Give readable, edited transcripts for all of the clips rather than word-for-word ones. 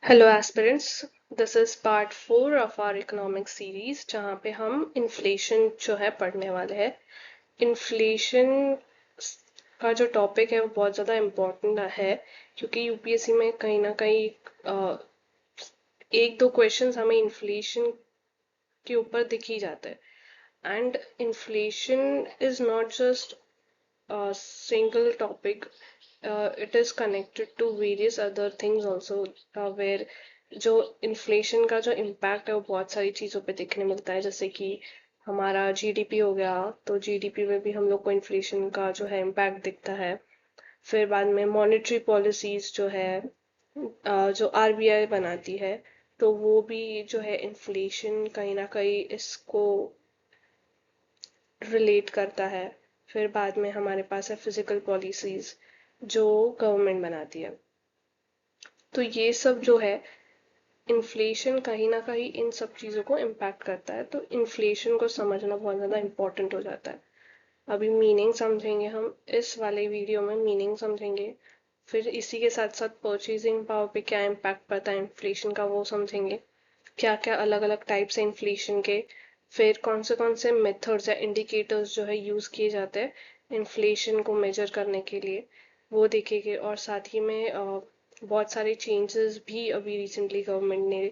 Hello aspirants. This is part 4 of our economic series जहाँ पे हम इन्फ्लेशन जो है पढ़ने वाले हैं। इन्फ्लेशन का जो टॉपिक है वो बहुत ज़्यादा इम्पोर्टेंट है क्योंकि यूपीएससी में कहीं ना कहीं एक दो क्वेश्चंस हमें इन्फ्लेशन के ऊपर दिख ही जाते हैं। And inflation is not just single topic. It is connected to various other things also, where जो इन्फ्लेशन का जो इम्पैक्ट है वो बहुत सारी चीज़ों पे देखने मिलता है, जैसे कि हमारा जीडीपी हो गया, तो जीडीपी में भी हम लोग को इन्फ्लेशन का जो है इम्पैक्ट दिखता है। फिर बाद में मॉनेटरी पॉलिसीज जो है, जो आरबीआई बनाती है, तो वो भी जो है इन्फ्लेशन कहीं ना कहीं इसको रिलेट करता है। फिर बाद में हमारे पास है फिजिकल पॉलिसीज जो गवर्नमेंट बनाती है। तो ये सब जो है इन्फ्लेशन कहीं ना कहीं इन सब चीज़ों को इम्पैक्ट करता है, तो इन्फ्लेशन को समझना बहुत ज़्यादा इम्पोर्टेंट हो जाता है। अभी मीनिंग समझेंगे हम इस वाले वीडियो में, मीनिंग समझेंगे। फिर इसी के साथ साथ परचेजिंग पावर पे क्या इम्पैक्ट पड़ता है इन्फ्लेशन का वो समझेंगे, क्या क्या अलग अलग टाइप्स है इन्फ्लेशन के। फिर कौन से मेथड्स या इंडिकेटर्स जो है यूज़ किए जाते हैं इन्फ्लेशन को मेजर करने के लिए, वो देखेंगे। और साथ ही में बहुत सारे चेंजेस भी अभी रिसेंटली गवर्नमेंट ने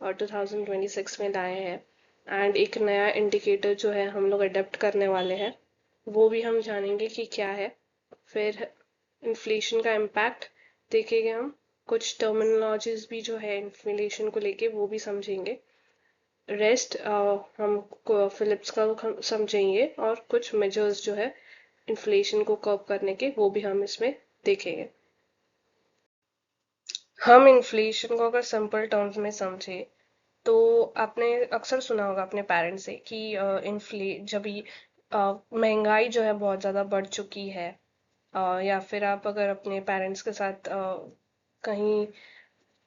2026 में लाए हैं। एंड एक नया इंडिकेटर जो है हम लोग अडेप्ट करने वाले हैं, वो भी हम जानेंगे कि क्या है। फिर इन्फ्लेशन का इम्पैक्ट देखेंगे हम। कुछ टर्मिनोलॉजीज भी जो है इन्फ्लेशन को लेके वो भी समझेंगे। रेस्ट हम फिलिप्स का समझेंगे, और कुछ मेजर्स जो है इन्फ्लेशन को कर्व करने के वो भी हम इसमें देखेंगे। हम इन्फ्लेशन को अगर सिंपल टर्म्स में समझे तो आपने अक्सर सुना होगा अपने पेरेंट्स से कि जब भी महंगाई जो है बहुत ज़्यादा बढ़ चुकी है, या फिर आप अगर अपने पेरेंट्स के साथ कहीं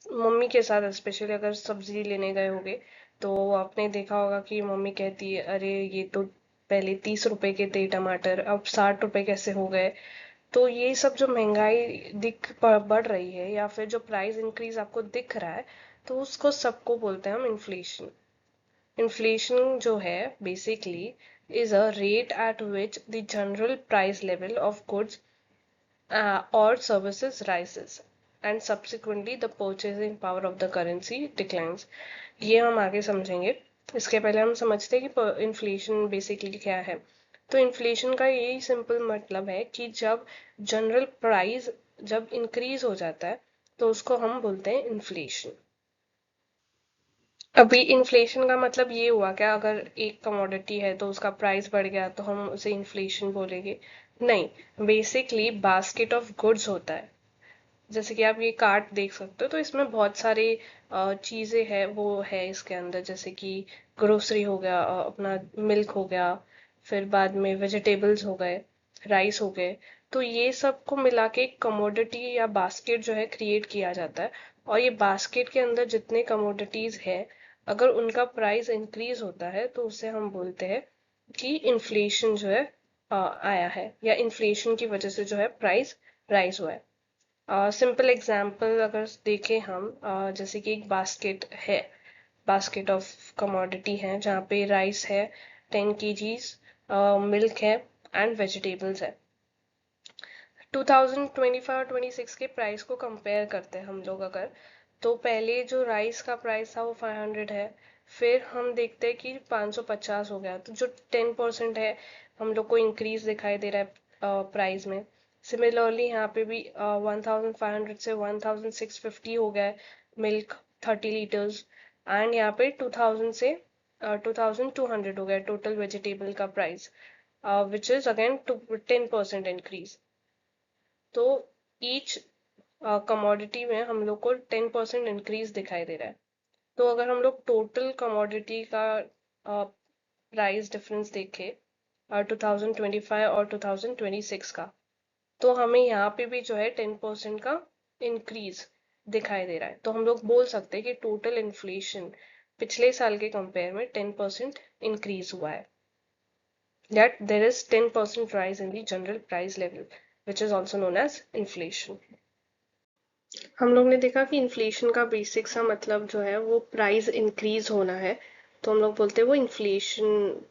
मम्मी के साथ स्पेशली अगर सब्जी लेने गए होगे, तो आपने देखा होगा कि मम्मी कहती है अरे ये तो पहले 30 रुपए के थे टमाटर, अब 60 रुपए कैसे हो गए। तो ये सब जो महंगाई बढ़ रही है, या फिर जो प्राइस इंक्रीज आपको दिख रहा है, तो उसको सबको बोलते हैं हम इन्फ्लेशन। इन्फ्लेशन जो है basically is a rate at which the general price level of goods or services rises and subsequently the purchasing power of the currency declines। ये हम आगे समझेंगे। इसके पहले हम समझते हैं कि इन्फ्लेशन बेसिकली क्या है। तो इन्फ्लेशन का यही सिंपल मतलब है कि जब जनरल प्राइस जब इंक्रीज हो जाता है तो उसको हम बोलते हैं इन्फ्लेशन। अभी इन्फ्लेशन का मतलब ये हुआ क्या, अगर एक कमोडिटी है तो उसका प्राइस बढ़ गया तो हम उसे इन्फ्लेशन बोलेंगे? नहीं, बेसिकली बास्केट ऑफ गुड्स होता है। जैसे कि आप ये कार्ट देख सकते हो, तो इसमें बहुत सारे चीज़ें हैं वो है इसके अंदर, जैसे कि ग्रोसरी हो गया, अपना मिल्क हो गया, फिर बाद में वेजिटेबल्स हो गए, राइस हो गए। तो ये सब को मिला के एक कमोडिटी या बास्केट जो है क्रिएट किया जाता है। और ये बास्केट के अंदर जितने कमोडिटीज है, अगर उनका प्राइस इंक्रीज होता है तो उसे हम बोलते हैं कि इन्फ्लेशन जो है आया है, या इन्फ्लेशन की वजह से जो है प्राइस राइज हुआ है। सिंपल एग्जांपल अगर देखें हम, जैसे कि एक बास्केट है, बास्केट ऑफ कमोडिटी है जहाँ पे राइस है 10 kgs, मिल्क है एंड वेजिटेबल्स है। 2025 और 26 के प्राइस को कंपेयर करते हैं हम लोग अगर, तो पहले जो राइस का प्राइस था वो 500 है। फिर हम देखते हैं कि 550 हो गया, तो जो 10% है हम लोग को इंक्रीज दिखाई दे रहा है प्राइस में। सिमिलरली यहाँ पे भी 1500 से 1650 हो गया है मिल्क 30 लीटर्स। एंड यहाँ पे 2000 से 2200 हो गया टोटल वेजिटेबल का price, which is again 10% increase. तो ईच कमोडिटी में हम लोग को 10% इंक्रीज दिखाई दे रहा है। तो अगर हम लोग टोटल कमोडिटी का प्राइस डिफरेंस देखें 2025 और 2026 का, तो हमें यहाँ पे भी जो है 10% का इंक्रीज दिखाई दे रहा है। तो हम लोग बोल सकते हैं कि टोटल इन्फ्लेशन पिछले साल के कंपेयर में 10% इंक्रीज हुआ है। That there is 10% rise in the general price level, which is also known as inflation. हम लोग ने देखा कि इन्फ्लेशन का बेसिक सा मतलब जो है वो प्राइस इंक्रीज होना है, तो हम लोग बोलते हैं वो इन्फ्लेशन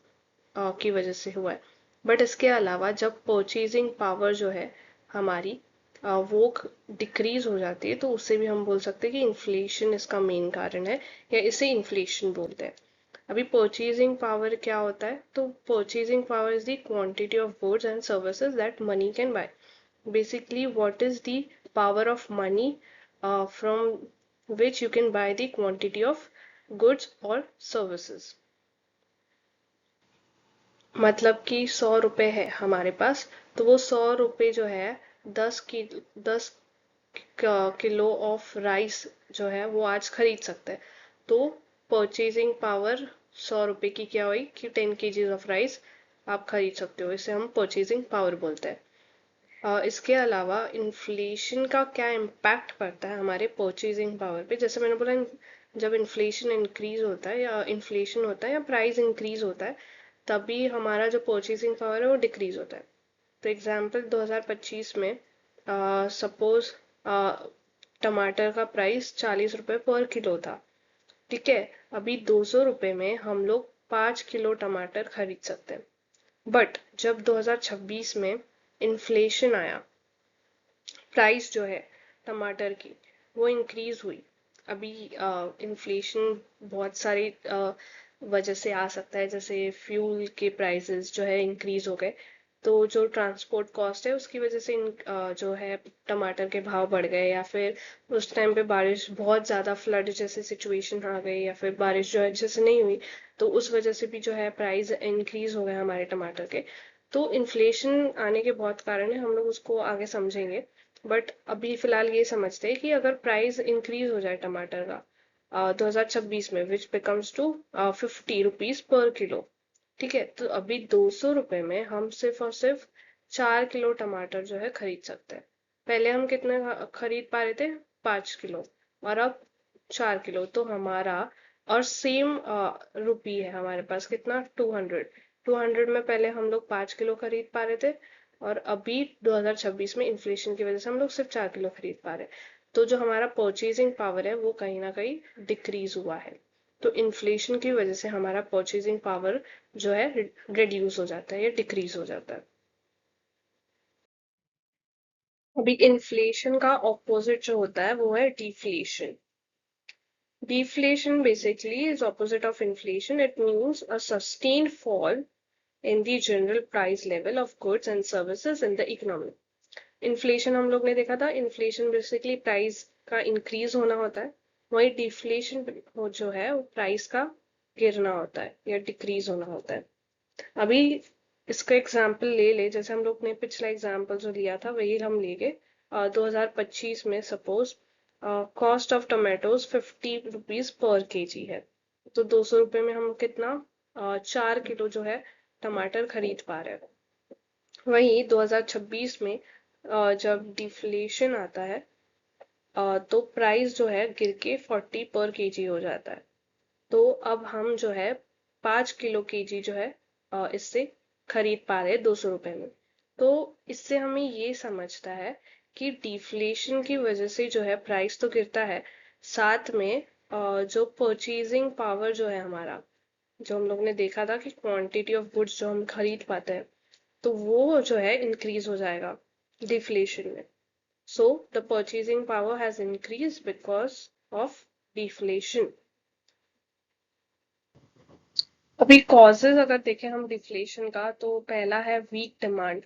की वजह से हुआ है। बट इसके अलावा जब परचेजिंग पावर जो है हमारी वो डिक्रीज हो जाती है, तो उससे भी हम बोल सकते हैं कि इन्फ्लेशन इसका मेन कारण है, या इसे इन्फ्लेशन बोलते हैं। अभी परचेजिंग पावर क्या होता है, तो purchasing power is the quantity of goods and services that money can buy. Basically, what is the power of money from which you can buy the quantity of goods or services. मतलब कि 100 रुपए है हमारे पास, तो वो 100 रुपए जो है 10 किलो ऑफ राइस जो है वो आज खरीद सकते हैं। तो परचेजिंग पावर 100 रुपए की क्या हुई कि 10 kgs ऑफ राइस आप खरीद सकते हो, इसे हम परचेजिंग पावर बोलते हैं। इसके अलावा इन्फ्लेशन का क्या इम्पैक्ट पड़ता है हमारे परचेजिंग पावर पे, जैसे मैंने बोला जब इन्फ्लेशन इंक्रीज होता है या इन्फ्लेशन होता है या प्राइस इंक्रीज होता है, तभी हमारा जो परचेजिंग पावर है वो डिक्रीज होता है। तो एग्जाम्पल 2025 में सपोज टमाटर का प्राइस 40 रुपए पर किलो था। ठीक है, अभी 200 रुपए में हम लोग 5 किलो टमाटर खरीद सकते हैं। बट जब 2026 में इन्फ्लेशन आया, प्राइस जो है टमाटर की वो इंक्रीज हुई। अभी इन्फ्लेशन बहुत सारी वजह से आ सकता है, जैसे फ्यूल के प्राइसेस जो है इंक्रीज हो गए, तो जो ट्रांसपोर्ट कॉस्ट है उसकी वजह से जो है टमाटर के भाव बढ़ गए, या फिर उस टाइम पे बारिश बहुत ज़्यादा फ्लड जैसी सिचुएशन आ गई, या फिर बारिश जो है अच्छे से नहीं हुई, तो उस वजह से भी जो है प्राइस इंक्रीज हो गए हमारे टमाटर के। तो इन्फ्लेशन आने के बहुत कारण है, हम लोग उसको आगे समझेंगे। बट अभी फिलहाल ये समझते हैं कि अगर प्राइस इंक्रीज हो जाए टमाटर का 2026 में, विच बिकम्स टू 50 रुपीज पर किलो। ठीक है, तो अभी 200 रुपए में हम सिर्फ और सिर्फ 4 किलो टमाटर जो है खरीद सकते हैं। पहले हम कितने खरीद पा रहे थे? 5 किलो, और अब 4 किलो। तो हमारा और सेम रुपी है हमारे पास, कितना? 200। 200 में पहले हम लोग 5 किलो खरीद पा रहे थे, और अभी 2026 में इन्फ्लेशन की वजह से हम लोग सिर्फ 4 किलो खरीद पा रहे हैं। तो जो हमारा परचेजिंग पावर है वो कहीं ना कहीं डिक्रीज हुआ है। तो इन्फ्लेशन की वजह से हमारा परचेजिंग पावर जो है रिड्यूस हो जाता है या डिक्रीज हो जाता है। अभी इन्फ्लेशन का ऑपोजिट जो होता है वो है deflation. Deflation basically is opposite of inflation. It means a sustained fall in the general price level of goods and services in the economy. Inflation हम लोग ने देखा था, इन्फ्लेशन बेसिकली प्राइस का इंक्रीज होना होता है, वही डिफ्लेशन जो है वो प्राइस का गिरना होता है या डिक्रीज होना होता है। अभी इसका एग्जाम्पल ले ले, जैसे हम लोग ने पिछला एग्जाम्पल जो लिया था वही हम लेंगे। 2025 में suppose cost of tomatoes 50 rupees पर केजी है, तो 200 रुपये में हम कितना 4 किलो जो है टमाटर खरीद पा रहे हैं। वहीं 2026 में जब डिफ्लेशन आता है तो प्राइस जो है गिर के 40 पर केजी हो जाता है। तो अब हम जो है 5 किलो केजी जो है इससे खरीद पा रहे हैं 200 रुपये में। तो इससे हमें ये समझता है कि डिफ्लेशन की वजह से जो है प्राइस तो गिरता है, साथ में जो परचेजिंग पावर जो है हमारा, जो हम लोग ने देखा था कि क्वांटिटी ऑफ गुड्स जो हम खरीद पाते हैं, तो वो जो है इंक्रीज हो जाएगा डिफ्लेशन में। So the purchasing power has increased because of deflation. अभी कॉजेज अगर देखें हम डिफ्लेशन का, तो पहला है वीक डिमांड।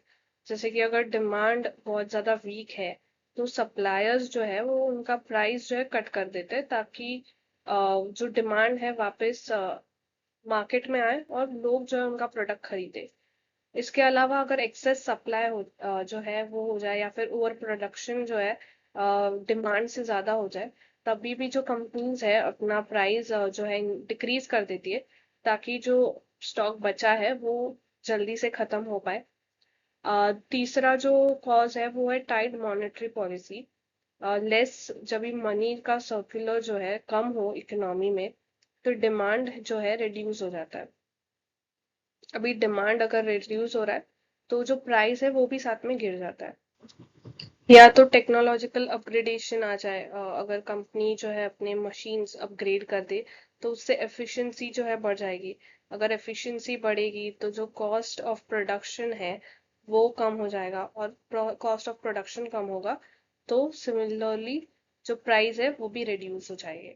जैसे कि अगर डिमांड बहुत ज्यादा वीक है, तो सप्लायर्स जो है वो उनका प्राइस जो है कट कर देते हैं, ताकि जो डिमांड है वापस मार्केट में आए और लोग जो है उनका प्रोडक्ट खरीदे। इसके अलावा अगर एक्सेस सप्लाई जो है वो हो जाए, या फिर ओवर प्रोडक्शन जो है डिमांड से ज्यादा हो जाए, तभी भी जो कंपनीज है अपना प्राइस जो है डिक्रीज कर देती है, ताकि जो स्टॉक बचा है वो जल्दी से खत्म हो पाए। तीसरा जो कॉज है वो है टाइट मॉनेटरी पॉलिसी। लेस जब भी मनी का सर्कुलर जो है कम हो इकोनॉमी में, तो डिमांड जो है रिड्यूस हो जाता है। अभी डिमांड अगर रिड्यूस हो रहा है, तो जो प्राइस है वो भी साथ में गिर जाता है। या तो टेक्नोलॉजिकल अपग्रेडेशन आ जाए, अगर कंपनी जो है अपने मशीन्स अपग्रेड कर दे तो उससे एफिशिएंसी जो है बढ़ जाएगी। अगर एफिशिएंसी बढ़ेगी तो जो कॉस्ट ऑफ प्रोडक्शन है वो कम हो जाएगा, और कॉस्ट ऑफ प्रोडक्शन कम होगा तो सिमिलरली जो प्राइस है वो भी रिड्यूस हो जाएगी।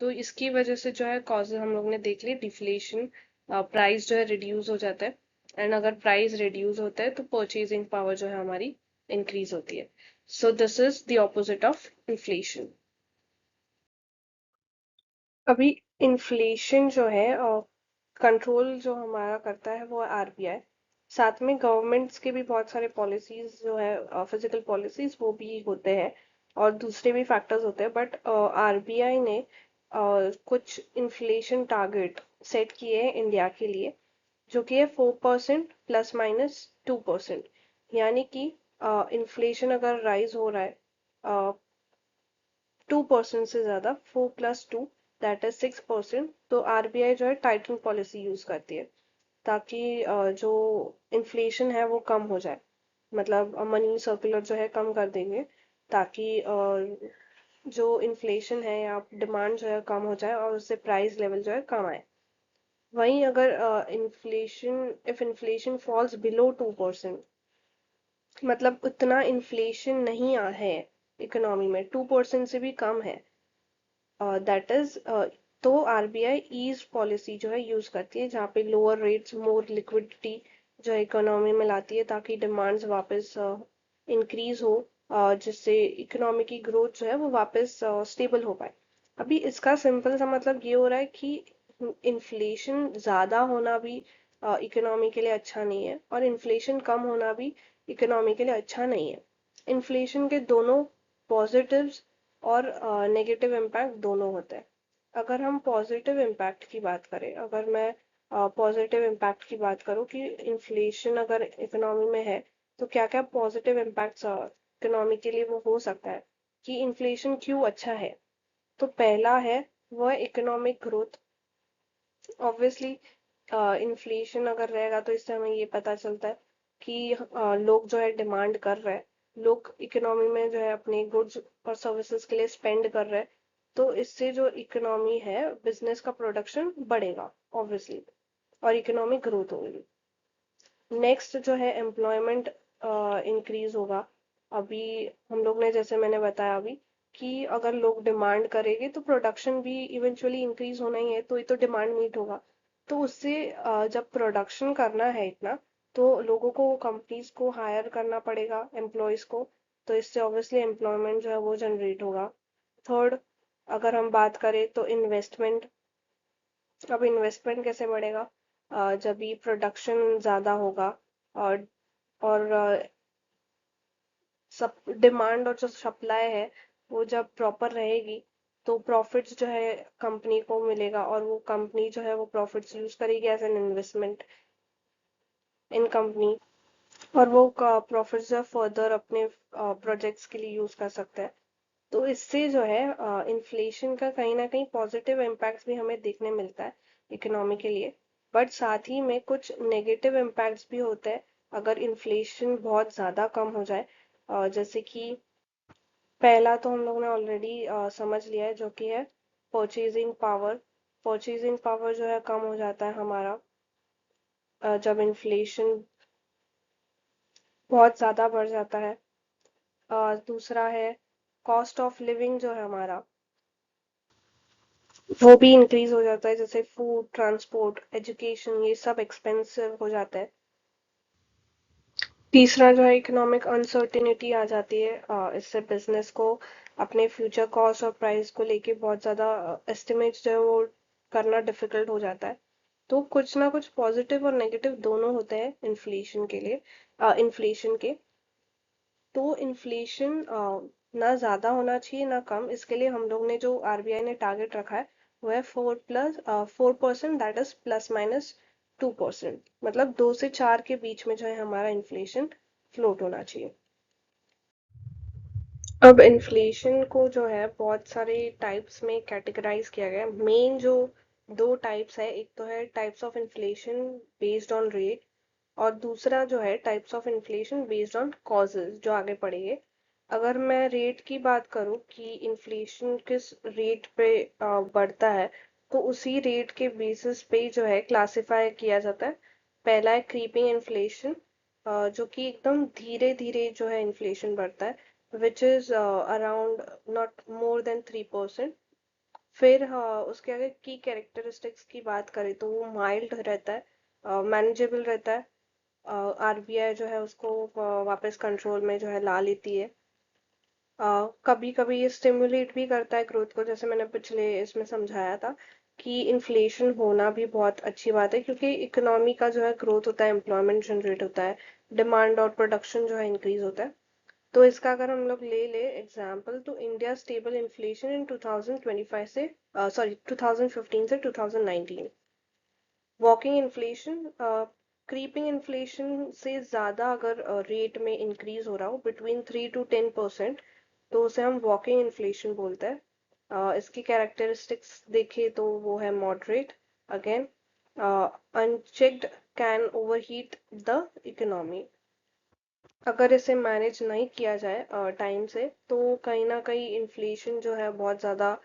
तो इसकी वजह से जो है कॉजेज हम लोग ने देख ली, डिफ्लेशन, प्राइस जो है रिड्यूस हो जाता है, एंड अगर प्राइस रिड्यूस होता है तो परचेजिंग पावर जो है हमारी इंक्रीज होती है। So this is the opposite of inflation. अभी इन्फ्लेशन जो है कंट्रोल जो हमारा करता है वो आरबीआई। साथ में गवर्नमेंट्स के भी बहुत सारे पॉलिसीज जो है फिजिकल पॉलिसीज वो भी होते हैं, और दूसरे भी फैक्टर्स होते हैं, बट आरबीआई ने कुछ इन्फ्लेशन टारगेट सेट किए हैं इंडिया के लिए, जो कि है 4% ±2%। यानी कि इन्फ्लेशन अगर राइज हो रहा है 2% से ज्यादा, 4 + 2 दैट इज 6%, तो आरबीआई जो है टाइटन पॉलिसी यूज करती है ताकि जो इन्फ्लेशन है वो कम हो जाए। मतलब मनी सर्कुलर जो है कम कर देंगे ताकि जो इन्फ्लेशन है या डिमांड जो है कम हो जाए और उससे प्राइस लेवल जो है कम आए। वहीं अगर इन्फ्लेशन फॉल्स बिलो 2%, मतलब उतना इन्फ्लेशन नहीं है इकोनॉमी में, 2% से भी कम है, दैट इज तो आरबीआई ईज पॉलिसी जो है यूज करती है, जहाँ पे लोअर रेट्स मोर लिक्विडिटी जो है इकोनॉमी में लाती है ताकि डिमांड्स वापस इंक्रीज हो, जिससे इकोनॉमी की ग्रोथ जो है वो वापस स्टेबल हो पाए। अभी इसका सिंपल सा मतलब ये हो रहा है कि इन्फ्लेशन ज्यादा होना भी इकोनॉमी के लिए अच्छा नहीं है, और इन्फ्लेशन कम होना भी इकोनॉमी के लिए अच्छा नहीं है। इन्फ्लेशन के दोनों पॉजिटिव्स और नेगेटिव इम्पैक्ट दोनों होते हैं। अगर हम पॉजिटिव इम्पैक्ट की बात करें, अगर मैं पॉजिटिव इम्पैक्ट की बात करूं कि इन्फ्लेशन अगर इकोनॉमी में है तो क्या क्या पॉजिटिव इम्पैक्ट्स इकोनॉमी के लिए वो हो सकता है, कि इन्फ्लेशन क्यों अच्छा है। तो पहला है वह इकोनॉमिक ग्रोथ। ऑब्वियसली इन्फ्लेशन अगर रहेगा तो इससे हमें ये पता चलता है कि लोग जो है डिमांड कर रहे हैं, लोग इकोनॉमी में जो है अपने गुड्स और सर्विसेज के लिए स्पेंड कर रहे हैं, तो इससे जो इकोनॉमी है बिजनेस का प्रोडक्शन बढ़ेगा ऑब्वियसली, और इकोनॉमिक ग्रोथ होगी। नेक्स्ट जो है एम्प्लॉयमेंट इंक्रीज होगा। अभी हम लोग ने, जैसे मैंने बताया अभी, कि अगर लोग डिमांड करेंगे तो प्रोडक्शन भी इवेंचुअली इंक्रीज होना ही है, तो ये तो डिमांड मीट होगा। तो उससे जब प्रोडक्शन करना है इतना, तो लोगों को, कंपनीज को हायर करना पड़ेगा एम्प्लॉयज को, तो इससे ऑब्वियसली एम्प्लॉयमेंट जो है वो जनरेट होगा। थर्ड, अगर हम बात करें तो इन्वेस्टमेंट। अब इन्वेस्टमेंट कैसे बढ़ेगा, जब भी प्रोडक्शन ज्यादा होगा और सब डिमांड और जो सप्लाई है वो जब प्रॉपर रहेगी तो प्रॉफिट्स जो है कंपनी को मिलेगा, और वो कंपनी जो है वो प्रॉफिट्स यूज करेगी as an investment in company, और वो प्रॉफिट्स जो फर्दर अपने प्रोजेक्ट्स के लिए यूज कर सकता है। तो इससे जो है इन्फ्लेशन का कहीं ना कहीं पॉजिटिव इम्पैक्ट्स भी हमें देखने मिलता है इकोनॉमी के लिए, बट साथ ही में कुछ नेगेटिव इम्पैक्ट्स भी होते हैं अगर इन्फ्लेशन बहुत ज़्यादा कम हो जाए। जैसे कि पहला तो हम लोग ने ऑलरेडी समझ लिया है, जो कि है परचेजिंग पावर। परचेजिंग पावर जो है कम हो जाता है हमारा जब इन्फ्लेशन बहुत ज़्यादा बढ़ जाता है। दूसरा है कॉस्ट ऑफ लिविंग जो है हमारा, वो भी इंक्रीज हो जाता है, जैसे फूड, ट्रांसपोर्ट, एजुकेशन, ये सब एक्सपेंसिव हो जाता है। तीसरा जो है इकोनॉमिक अनसर्टिनिटी आ जाती है, इससे बिजनेस को अपने फ्यूचर कॉस्ट और प्राइस को लेके बहुत ज़्यादा एस्टिमेट जो है वो करना डिफिकल्ट हो जाता है। तो कुछ ना कुछ पॉजिटिव और नेगेटिव दोनों होते हैं इन्फ्लेशन के लिए, इन्फ्लेशन के। तो इन्फ्लेशन ना ज़्यादा होना चाहिए ना कम, इसके लिए हम लोग ने जो आरबीआई ने टारगेट रखा है वो है 4% दैट इज ±2%, मतलब 2 से 4 के बीच में जो है हमारा इन्फ्लेशन फ्लोट होना चाहिए। अब इन्फ्लेशन को जो है बहुत सारे टाइप्स में कैटेगराइज किया गया है। मेन जो दो टाइप्स है, एक तो है types of inflation based on rate, और दूसरा जो है types of inflation based on causes, जो आगे पढ़ेंगे। अगर मैं रेट की बात करूं कि इन्फ्लेशन किस रेट पे बढ़ता है, तो उसी रेट के बेसिस पे जो है क्लासिफाई किया जाता है। पहला है क्रीपिंग इन्फ्लेशन, जो कि एकदम धीरे धीरे जो है इन्फ्लेशन बढ़ता है, which is around not more than 3%। फिर उसके आगे की कैरेक्टरिस्टिक्स की बात करें तो वो माइल्ड रहता है, मैनेजेबल रहता है। आरबीआई जो है उसको वापस कंट्रोल में जो है ला लेती है। कभी कभी ये स्टिमुलेट भी करता है ग्रोथ को, जैसे मैंने पिछले इसमें समझाया था कि इन्फ्लेशन होना भी बहुत अच्छी बात है, क्योंकि इकोनॉमी का जो है ग्रोथ होता है, एम्प्लॉयमेंट जनरेट होता है, डिमांड और प्रोडक्शन जो है इंक्रीज होता है। तो इसका अगर हम लोग ले ले एग्जांपल, तो इंडिया स्टेबल इन्फ्लेशन इन 2025 से 2015 से 2019। वॉकिंग इन्फ्लेशन, क्रीपिंग इन्फ्लेशन से ज्यादा अगर रेट में इंक्रीज हो रहा हो बिटवीन 3 to 10%, तो उसे हम वॉकिंग इन्फ्लेशन बोलते हैं। इसकी कैरेक्टरिस्टिक्स देखें तो वो है moderate, again unchecked, can overheat the economy. अगर इसे मैनेज नहीं किया जाए टाइम से, तो कहीं ना कहीं इन्फ्लेशन जो है बहुत ज़्यादा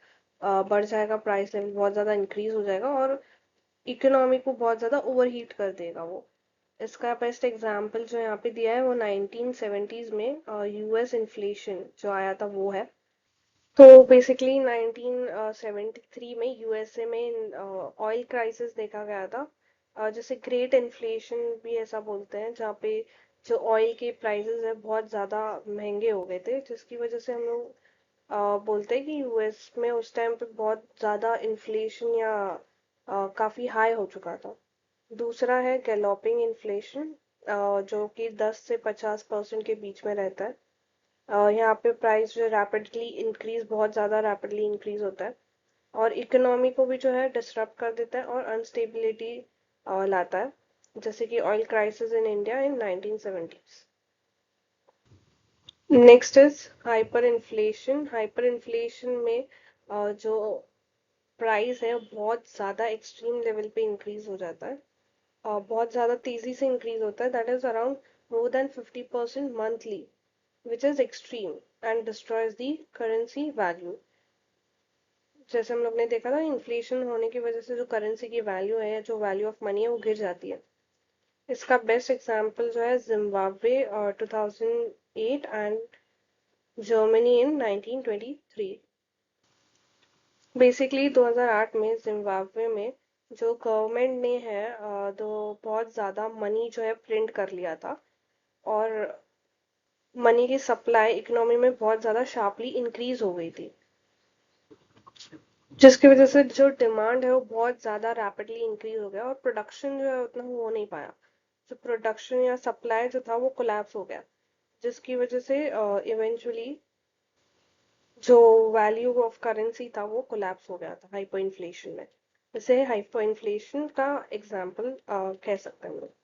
बढ़ जाएगा, प्राइस लेवल बहुत ज़्यादा इंक्रीज हो जाएगा और इकोनॉमी को बहुत ज़्यादा ओवरहीट कर देगा वो। इसका बेस्ट एग्जाम्पल जो यहाँ पे दिया है वो 1970s में यूएस इन्फ्लेशन जो आया था वो है। तो बेसिकली 1973 में यूएसए में ऑयल क्राइसिस देखा गया था, जिसे ग्रेट इन्फ्लेशन भी ऐसा बोलते हैं, जहाँ पे जो ऑयल के प्राइसेस है बहुत ज़्यादा महंगे हो गए थे, जिसकी वजह से हम लोग बोलते हैं कि यूएस में उस टाइम पे बहुत ज़्यादा इन्फ्लेशन या काफ़ी हाई हो चुका था। दूसरा है गैलोपिंग इन्फ्लेशन, जो कि 10 से 50% के बीच में रहता है। यहाँ पे प्राइस जो रैपिडली इंक्रीज, बहुत ज़्यादा रैपिडली इंक्रीज होता है और इकोनॉमी को भी जो है डिसरप्ट कर देता है और अनस्टेबिलिटी लाता है, जैसे कि oil crisis in India in 1970s। Next is hyper inflation. Hyper inflation में जो प्राइस है बहुत ज़्यादा एक्सट्रीम लेवल पे इंक्रीज हो जाता है, बहुत ज़्यादा तेज़ी से इंक्रीज होता है, that is around more than 50% monthly, which is extreme and destroys the currency value। जैसे हम लोग ने देखा था, इन्फ्लेशन होने की वजह से जो करेंसी की वैल्यू है, जो वैल्यू ऑफ मनी है, वो गिर जाती है। इसका बेस्ट एग्जांपल जो है जिम्बाब्वे और 2008 एंड जर्मनी इन 1923। बेसिकली 2008 में जिम्बाब्वे में जो गवर्नमेंट ने है तो बहुत ज़्यादा मनी जो है प्रिंट कर लिया था और मनी की सप्लाई इकोनॉमी में बहुत ज़्यादा शार्पली इंक्रीज हो गई थी, जिसकी वजह से जो डिमांड है वो बहुत ज़्यादा रैपिडली इंक्रीज हो गया और प्रोडक्शन जो है उतना हो नहीं पाया। जो प्रोडक्शन या सप्लाई जो था वो कोलैप्स हो गया, जिसकी वजह से इवेंचुअली जो वैल्यू ऑफ करेंसी था वो कोलैप्स हो गया था हाइपर इन्फ्लेशन में। इसे हाइपर इन्फ्लेशन का एग्जाम्पल कह सकते हैं हम लोग।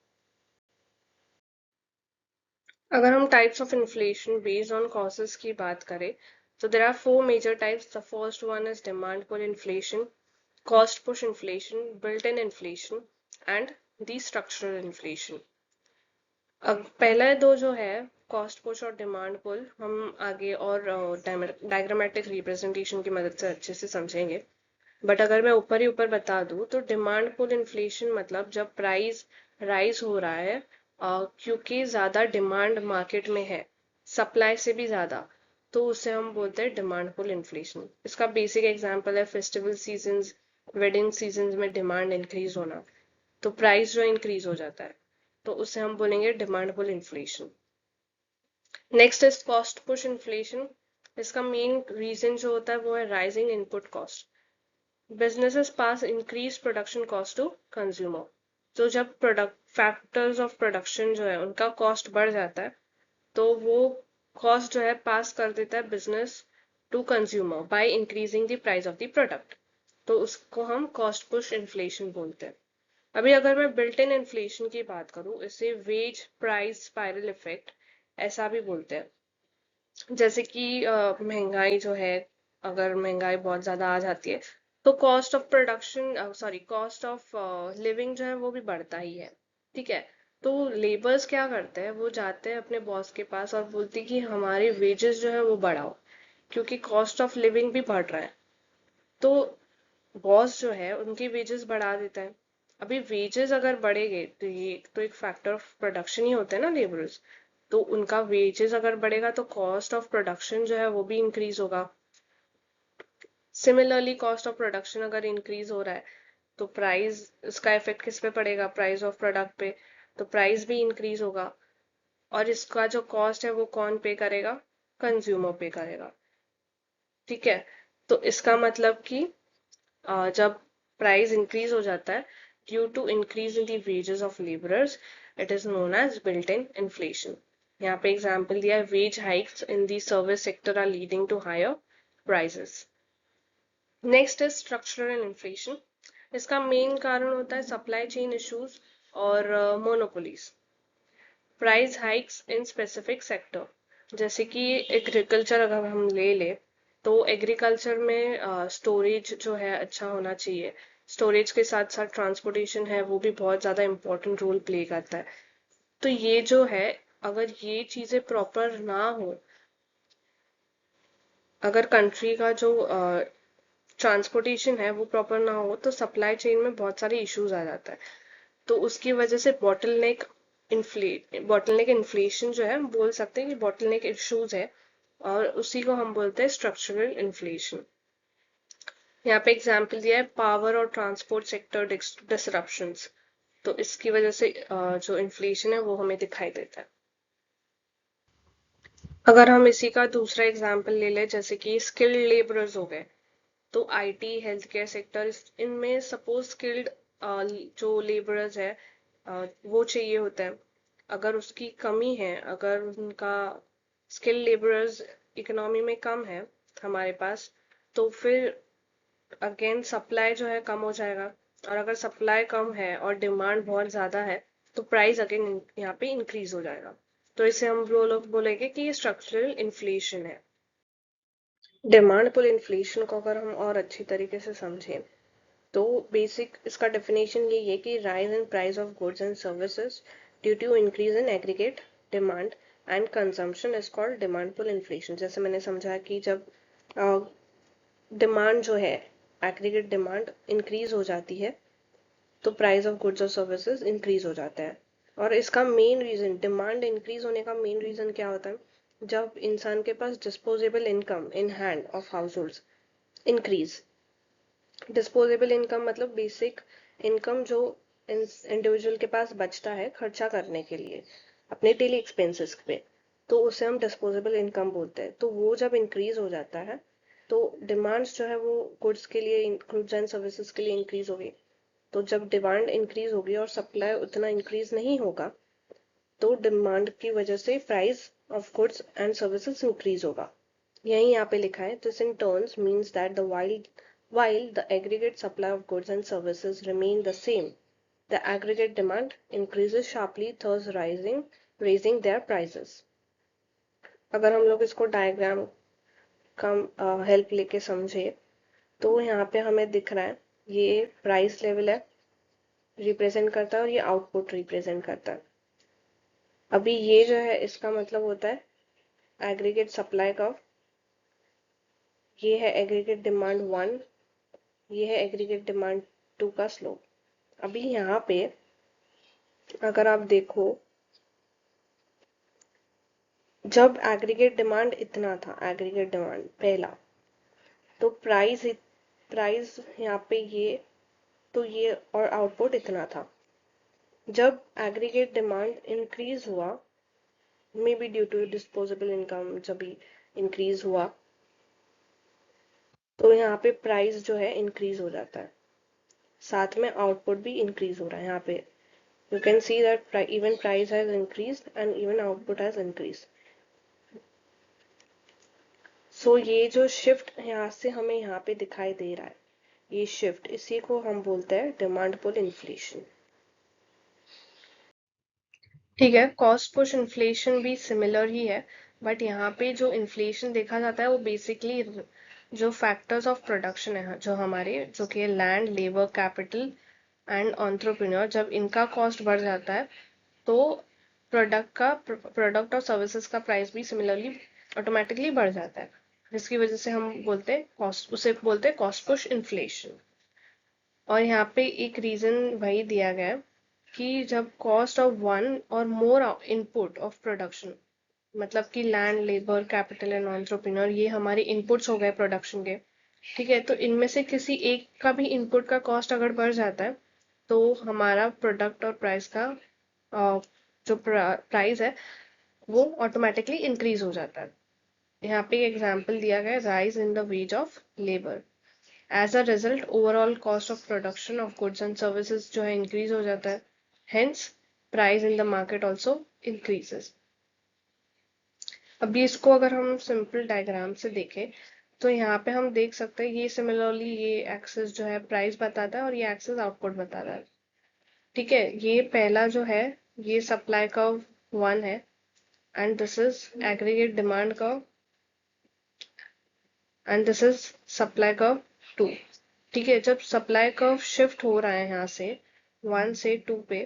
अगर हम types of inflation based on causes की बात करें, तो there are four major types. The first one is demand pull inflation, cost push inflation, built-in inflation, and the structural inflation। अब पहला दो जो है कॉस्ट पुश और डिमांड पुल, हम आगे और डायग्रामेटिक रिप्रेजेंटेशन की मदद से अच्छे से समझेंगे। बट अगर मैं ऊपर ही ऊपर बता दूं तो डिमांड पुल इन्फ्लेशन मतलब जब प्राइस राइज हो रहा है क्योंकि ज्यादा डिमांड मार्केट में है, सप्लाई से भी ज्यादा, तो उसे हम बोलते हैं डिमांड पुल इन्फ्लेशन। इसका बेसिक एग्जांपल है फेस्टिवल सीजन्स, वेडिंग सीजन्स में डिमांड इंक्रीज होना, तो प्राइस जो इंक्रीज हो जाता है, तो उसे हम बोलेंगे demand pull inflation. Next is cost push inflation. इसका मेन रीजन जो होता है वो है rising input cost. Businesses pass increased production cost to consumer। तो जब प्रोडक्ट फैक्टर्स ऑफ प्रोडक्शन जो है उनका कॉस्ट बढ़ जाता है, तो वो कॉस्ट जो है पास कर देता है business to consumer by increasing the price of the product, तो उसको हम कॉस्ट पुश इन्फ्लेशन बोलते हैं। अभी अगर मैं बिल्ट इन इन्फ्लेशन की बात करूं, इसे वेज प्राइस स्पाइरल इफेक्ट ऐसा भी बोलते हैं। जैसे कि महंगाई जो है, अगर महंगाई बहुत ज्यादा आ जाती है तो cost of production, sorry cost of living जो है वो भी बढ़ता ही है, ठीक है। तो लेबर्स क्या करते हैं, वो जाते हैं अपने बॉस के पास और बोलते हैं कि हमारे वेजेस जो है वो बढ़ाओ, क्योंकि कॉस्ट ऑफ लिविंग भी बढ़ रहा है। तो बॉस जो है उनकी वेजेस बढ़ा देता है। अभी वेजेस अगर बढ़ेंगे तो ये तो एक फैक्टर ऑफ प्रोडक्शन ही होता है ना, लेबर्स। तो उनका वेजेस अगर बढ़ेगा तो कॉस्ट ऑफ प्रोडक्शन जो है वो भी इंक्रीज होगा। सिमिलरली कॉस्ट ऑफ प्रोडक्शन अगर इंक्रीज हो रहा है तो प्राइस, इसका इफेक्ट किस पे पड़ेगा, प्राइस ऑफ प्रोडक्ट पे। तो प्राइस भी इंक्रीज होगा, और इसका जो कॉस्ट है वो कौन पे करेगा, कंज्यूमर पे करेगा। ठीक है। तो इसका मतलब कि जब प्राइस इंक्रीज हो जाता है due to increase in the wages of labourers, it is known as built in inflation. यहाँ पे एग्जांपल दिया है, wage hikes in the service sector are leading to higher prices. Next is structural inflation. इसका main कारण होता है supply chain issues और monopolies. Price hikes in specific sector, जैसे कि एग्रीकल्चर अगर हम ले ले तो एग्रीकल्चर में स्टोरेज जो है अच्छा होना चाहिए। स्टोरेज के साथ साथ ट्रांसपोर्टेशन है वो भी बहुत ज़्यादा इम्पोर्टेंट रोल प्ले करता है। तो ये जो है, अगर ये चीज़ें प्रॉपर ना हो, अगर कंट्री का जो ट्रांसपोर्टेशन है वो प्रॉपर ना हो तो सप्लाई चेन में बहुत सारे इश्यूज आ जाता है। तो उसकी वजह से बॉटलनेक इन्फ्लेशन जो है, हम बोल सकते हैं कि बॉटलनेक इश्यूज है, और उसी को हम बोलते हैं स्ट्रक्चरल इन्फ्लेशन। यहाँ पे एग्जांपल दिया है, पावर और ट्रांसपोर्ट सेक्टर डिसरप्शंस। तो इसकी वजह से जो इन्फ्लेशन है वो हमें दिखाई देता है। अगर हम इसी का दूसरा एग्जांपल ले लें, जैसे कि स्किल्ड लेबरर्स हो गए, तो आईटी हेल्थ केयर सेक्टर, इनमें सपोज स्किल्ड जो लेबरर्स है वो चाहिए होता है। अगर उसकी कमी है, अगर उनका स्किल्ड लेबरर्स इकोनॉमी में कम है हमारे पास, तो फिर अगेन सप्लाई जो है कम हो जाएगा। और अगर सप्लाई कम है और डिमांड बहुत ज्यादा है तो प्राइस अगेन यहाँ पे इंक्रीज हो जाएगा। तो इसे हम वो लोग बोलेंगे कि ये स्ट्रक्चरल इन्फ्लेशन है। डिमांड पुल इन्फ्लेशन को अगर हम और अच्छी तरीके से समझें तो बेसिक इसका डेफिनेशन यही है कि rise in price of goods and services due to increase in aggregate demand and consumption is called demand pull inflation. जैसे मैंने समझा कि जब डिमांड जो है, एग्रीगेट डिमांड इंक्रीज हो जाती है तो प्राइस ऑफ गुड्स और सर्विसेज इंक्रीज हो जाता है। और इसका मेन रीजन, डिमांड इंक्रीज होने का मेन रीजन क्या होता है, जब इंसान के पास disposable income in hand of household increase. Disposable income मतलब बेसिक इनकम जो इंडिविजुअल के पास बचता है खर्चा करने के लिए अपने डेली एक्सपेंसेस पे, तो उसे हम डिस्पोजेबल इनकम बोलते हैं। तो वो जब इंक्रीज हो जाता है तो डिमांड्स जो है वो गुड्स के लिए, गुड्स एंड सर्विसेज के लिए इंक्रीज होगी। तो जब डिमांड इंक्रीज होगी और सप्लाई उतना इंक्रीज नहीं होगा तो डिमांड की वजह से price of goods and services increase होगा। यही यहाँ पे लिखा है, this in turns means that the while the aggregate supply of goods and services remain the same, the aggregate demand increases sharply, thus raising their prices. अगर हम लोग इसको डायग्राम का हेल्प लेके समझे तो यहाँ पे हमें दिख रहा है, ये प्राइस लेवल है रिप्रेजेंट करता है और ये आउटपुट रिप्रेजेंट करता है। अभी ये जो है इसका मतलब होता है एग्रीगेट सप्लाई का, ये है एग्रीगेट डिमांड 1, ये है एग्रीगेट डिमांड 2 का स्लोप। अभी यहाँ पे अगर आप देखो, जब एग्रीगेट डिमांड इतना था, एग्रीगेट डिमांड पहला, तो प्राइस यहाँ पे ये, तो ये और आउटपुट इतना था। जब एग्रीगेट डिमांड इंक्रीज हुआ, maybe due to disposable income जब भी इंक्रीज हुआ, तो यहाँ पे प्राइस जो है इंक्रीज हो जाता है, साथ में आउटपुट भी इंक्रीज हो रहा है। यहाँ पे you can see that even price has increase and even output has increase. So ये जो शिफ्ट यहाँ से हमें यहाँ पे दिखाई दे रहा है, ये शिफ्ट, इसी को हम बोलते हैं डिमांड पुल इन्फ्लेशन। ठीक है, कॉस्ट पुश इन्फ्लेशन भी सिमिलर ही है, बट यहाँ पे जो इन्फ्लेशन देखा जाता है वो बेसिकली जो फैक्टर्स ऑफ प्रोडक्शन है जो हमारे, जो कि land, labour, capital and entrepreneur, जब इनका कॉस्ट बढ़ जाता है तो प्रोडक्ट और सर्विसेज का प्राइस भी सिमिलरली ऑटोमेटिकली बढ़ जाता है, जिसकी वजह से हम बोलते हैं कॉस्ट, उसे बोलते हैं कॉस्ट पुश इन्फ्लेशन। और यहाँ पे एक रीजन वही दिया गया है कि जब कॉस्ट ऑफ वन और मोर इनपुट ऑफ प्रोडक्शन, मतलब कि land, labour, capital and entrepreneur, ये हमारे इनपुट्स हो गए प्रोडक्शन के, ठीक है। तो इनमें से किसी एक का भी इनपुट का कॉस्ट अगर बढ़ जाता है तो हमारा प्रोडक्ट और प्राइस का जो प्राइस है वो ऑटोमेटिकली इंक्रीज हो जाता है। यहाँ पे एग्जांपल दिया गया है, rise in the wage of labour. As a result overall cost of production of goods and services जो है इंक्रीज हो जाता है, hence price in the market also increases. अभी इसको अगर हम सिंपल डायग्राम से देखें तो यहाँ पे हम देख सकते हैं, ये सिमिलरली ये एक्सिस जो है प्राइस बताता है और ये एक्सिस आउटपुट बताता है, ठीक है। ये पहला जो है ये सप्लाई कर्व 1 है and this is aggregate demand curve and this is supply curve 2, ठीक है। जब सप्लाई कर्व शिफ्ट हो रहा है यहाँ से 1 से 2 पे,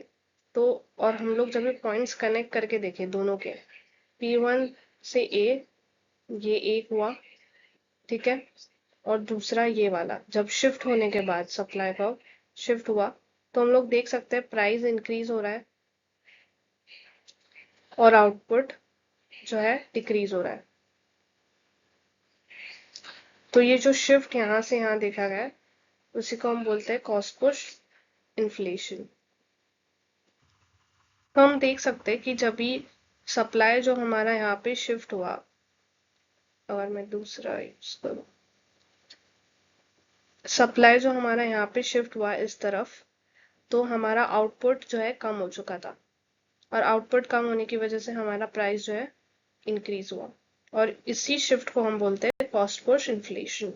तो और हम लोग जब ये पॉइंट्स कनेक्ट करके देखें दोनों के, P1 से A, ये एक हुआ, ठीक है। और दूसरा ये वाला जब शिफ्ट होने के बाद सप्लाई कर्व शिफ्ट हुआ तो हम लोग देख सकते हैं प्राइस इंक्रीज हो रहा है और आउटपुट जो है डिक्रीज हो रहा है। तो ये जो शिफ्ट यहाँ से यहाँ देखा गया है उसी को हम बोलते हैं कॉस्ट पुश इन्फ्लेशन। तो हम देख सकते हैं कि जब भी सप्लाई जो हमारा यहाँ पे शिफ्ट हुआ, अगर मैं दूसरा यूज करूँ, सप्लाई जो हमारा यहाँ पे शिफ्ट हुआ इस तरफ, तो हमारा आउटपुट जो है कम हो चुका था और आउटपुट कम होने की वजह से हमारा प्राइस जो है इंक्रीज हुआ, और इसी शिफ्ट को हम बोलते हैं कॉस्ट पुश इन्फ्लेशन।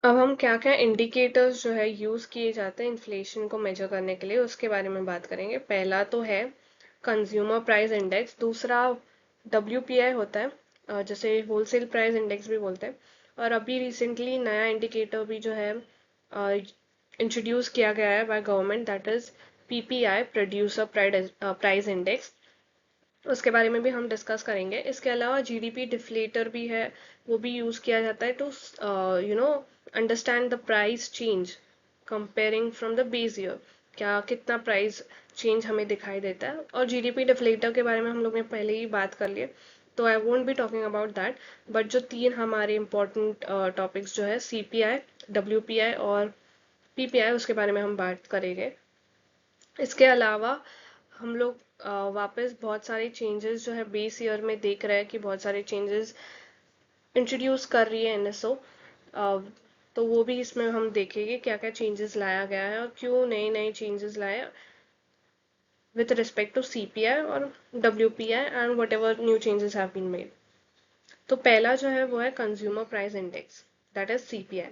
अब हम क्या क्या इंडिकेटर्स जो है यूज किए जाते हैं इन्फ्लेशन को मेजर करने के लिए उसके बारे में बात करेंगे। पहला तो है कंज्यूमर प्राइस इंडेक्स, दूसरा WPI होता है, जैसे होलसेल प्राइस इंडेक्स भी बोलते हैं। और अभी रिसेंटली नया इंडिकेटर भी जो है इंट्रोड्यूस किया गया है by government, that is PPI, producer price index. उसके बारे में भी हम डिस्कस करेंगे। इसके अलावा GDP डिफ्लेटर भी है, वो भी यूज किया जाता है to understand the price change comparing from the base year, क्या कितना प्राइस चेंज हमें दिखाई देता है। और GDP डिफ्लेटर के बारे में हम लोग ने पहले ही बात कर लिए, तो I won't be talking about that. But जो तीन हमारे इम्पोर्टेंट टॉपिक्स जो है CPI, WPI और PPI, उसके बारे में हम बात करेंगे। इसके अलावा हम लोग वापस बहुत सारे चेंजेस जो है बेस ईयर में देख रहे हैं कि बहुत सारे चेंजेस इंट्रोड्यूस कर रही है NSO, तो वो भी इसमें हम देखेंगे क्या क्या चेंजेस लाया गया है और क्यों नए नए चेंजेस लाए with respect to CPI और WPI and whatever new changes have been made। तो पहला जो है वो है consumer price index, that is CPI।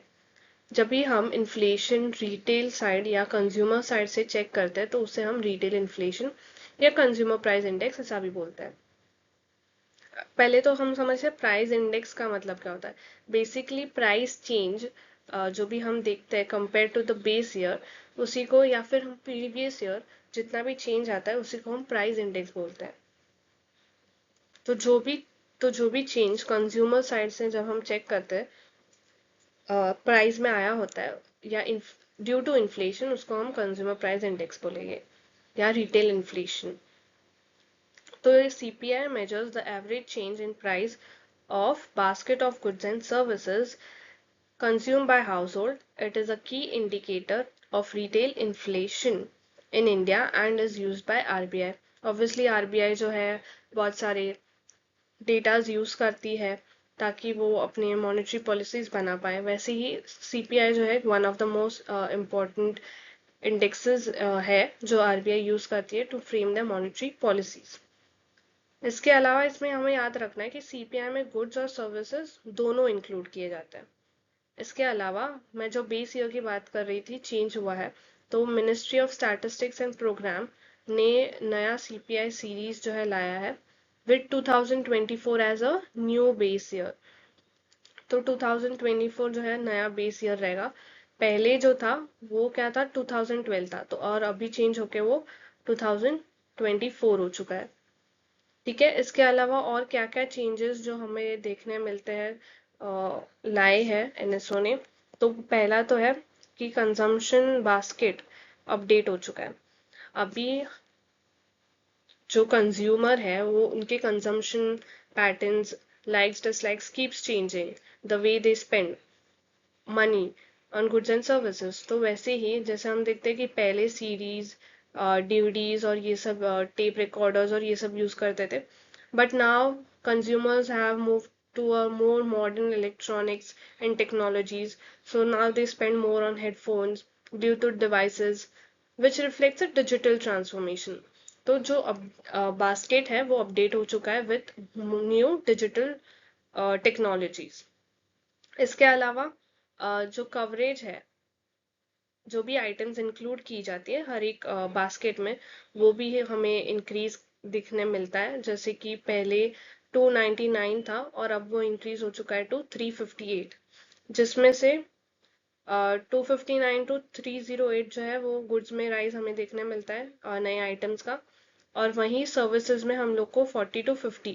जब भी हम इन्फ्लेशन रिटेल साइड या कंज्यूमर साइड से चेक करते हैं तो उसे हम रिटेल इन्फ्लेशन या कंज्यूमर प्राइस इंडेक्स ऐसा भी बोलते हैं। पहले तो हम समझते हैं प्राइस इंडेक्स का मतलब क्या होता है। बेसिकली प्राइस चेंज जो भी हम देखते हैं compare to the base year, उसी को, या फिर हम प्रीवियस ईयर जितना भी चेंज आता है उसी को हम प्राइस इंडेक्स बोलते हैं। तो जो भी चेंज कंज्यूमर साइड से जब हम चेक करते हैं प्राइस में आया होता है या ड्यू टू इन्फ्लेशन, उसको हम कंज्यूमर प्राइस इंडेक्स बोलेंगे या रिटेल इन्फ्लेशन। तो ये CPI measures the average change in price of basket of goods and services consumed by household. It is a key indicator of retail inflation in India and is used by RBI. Obviously RBI जो है बहुत सारे datas use करती है ताकि वो अपने monetary policies बना पाए। वैसे ही CPI जो है one of the most important indexes है जो RBI यूज करती है to frame the monetary policies. इसके अलावा इसमें हमें याद रखना है कि CPI में गुड्स और सर्विसेज दोनों इंक्लूड किए जाते हैं। इसके अलावा मैं जो बेस ईयर की बात कर रही थी चेंज हुआ है, तो ministry of statistics and programme ने नया CPI सीरीज जो है लाया है with 2024 as a new base year. तो 2024 जो है नया बेस ईयर रहेगा। पहले जो था वो क्या था 2012 था, तो और अभी चेंज होके वो 2024 हो चुका है। ठीक है, इसके अलावा और क्या क्या चेंजेस जो हमें देखने मिलते हैं लाए हैं एनएसओ ने, तो पहला तो है कि कंजम्पशन बास्केट अपडेट हो चुका है। अभी जो कंज्यूमर है वो उनके consumption patterns, likes dislikes keeps changing, the way they spend money on goods and services. तो वैसे ही जैसे हम देखते हैं कि पहले सीरीज, डीवीडीज और ये सब टेप रिकॉर्डर्स और ये सब यूज करते थे, but now consumers have moved to a more modern electronics and technologies, so now they spend more on headphones, bluetooth devices, which reflects a digital transformation. तो जो अब बास्केट है वो अपडेट हो चुका है विथ न्यू डिजिटल टेक्नोलॉजीज। इसके अलावा जो कवरेज है, जो भी आइटम्स इंक्लूड की जाती है हर एक बास्केट में, वो भी हमें इंक्रीज दिखने मिलता है। जैसे कि पहले 299 था और अब वो इंक्रीज हो चुका है टू 358, जिसमें से 259 टू 308 जो है वो गुड्स में राइज हमें देखने मिलता है नए आइटम्स का, और वहीं सर्विसेज में हम लोग को 40 to 50,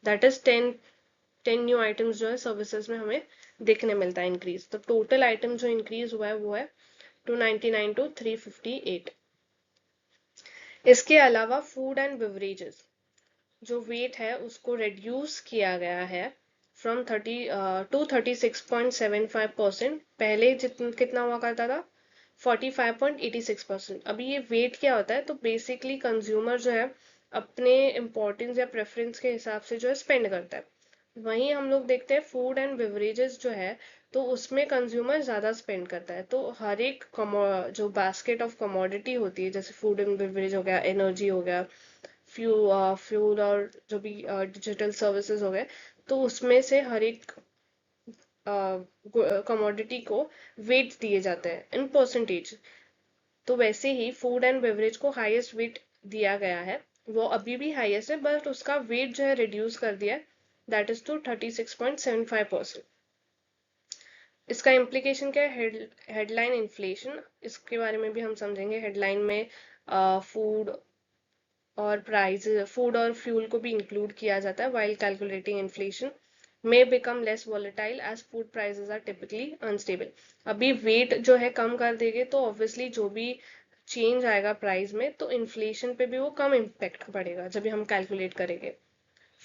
that is 10 new items जो है सर्विसेज में हमें देखने मिलता है इंक्रीज। तो टोटल आइटम जो इंक्रीज हुआ है वो है 299 टू 358। इसके अलावा फूड एंड बेवरेजेस जो वेट है उसको रिड्यूस किया गया है फ्रॉम 36.75%। पहले जितना कितना हुआ करता था 45.86%। अभी ये वेट क्या होता है, तो बेसिकली कंज्यूमर जो है अपने इम्पोर्टेंस या प्रेफरेंस के हिसाब से जो है स्पेंड करता है। वहीं हम लोग देखते हैं फूड एंड बेवरेजेस जो है तो उसमें कंज्यूमर ज़्यादा स्पेंड करता है। तो हर एक जो बास्केट ऑफ कमोडिटी होती है, जैसे फूड एंड बेवरेज हो गया, एनर्जी हो गया, फ्यूल और जो भी डिजिटल सर्विसेज हो गए, तो उसमें से हर एक कमोडिटी को वेट दिए जाते हैं इन परसेंटेज। तो वैसे ही फूड एंड बेवरेज को हाईएस्ट वेट दिया गया है, वो अभी भी हाईएस्ट है, बट उसका वेट जो है रिड्यूस कर दिया है, दैट इज टू 36.75%। इसका इम्प्लीकेशन क्या है, हेडलाइन इन्फ्लेशन, इसके बारे में भी हम समझेंगे। हेडलाइन में फूड और फूड और फ्यूल को भी इंक्लूड किया जाता है while calculating inflation may become less volatile as food prices are typically unstable। अभी वेट जो है कम कर देंगे तो ऑब्वियसली जो भी चेंज आएगा प्राइस में, तो इन्फ्लेशन पे भी वो कम इम्पेक्ट पड़ेगा जब भी हम कैलकुलेट करेंगे।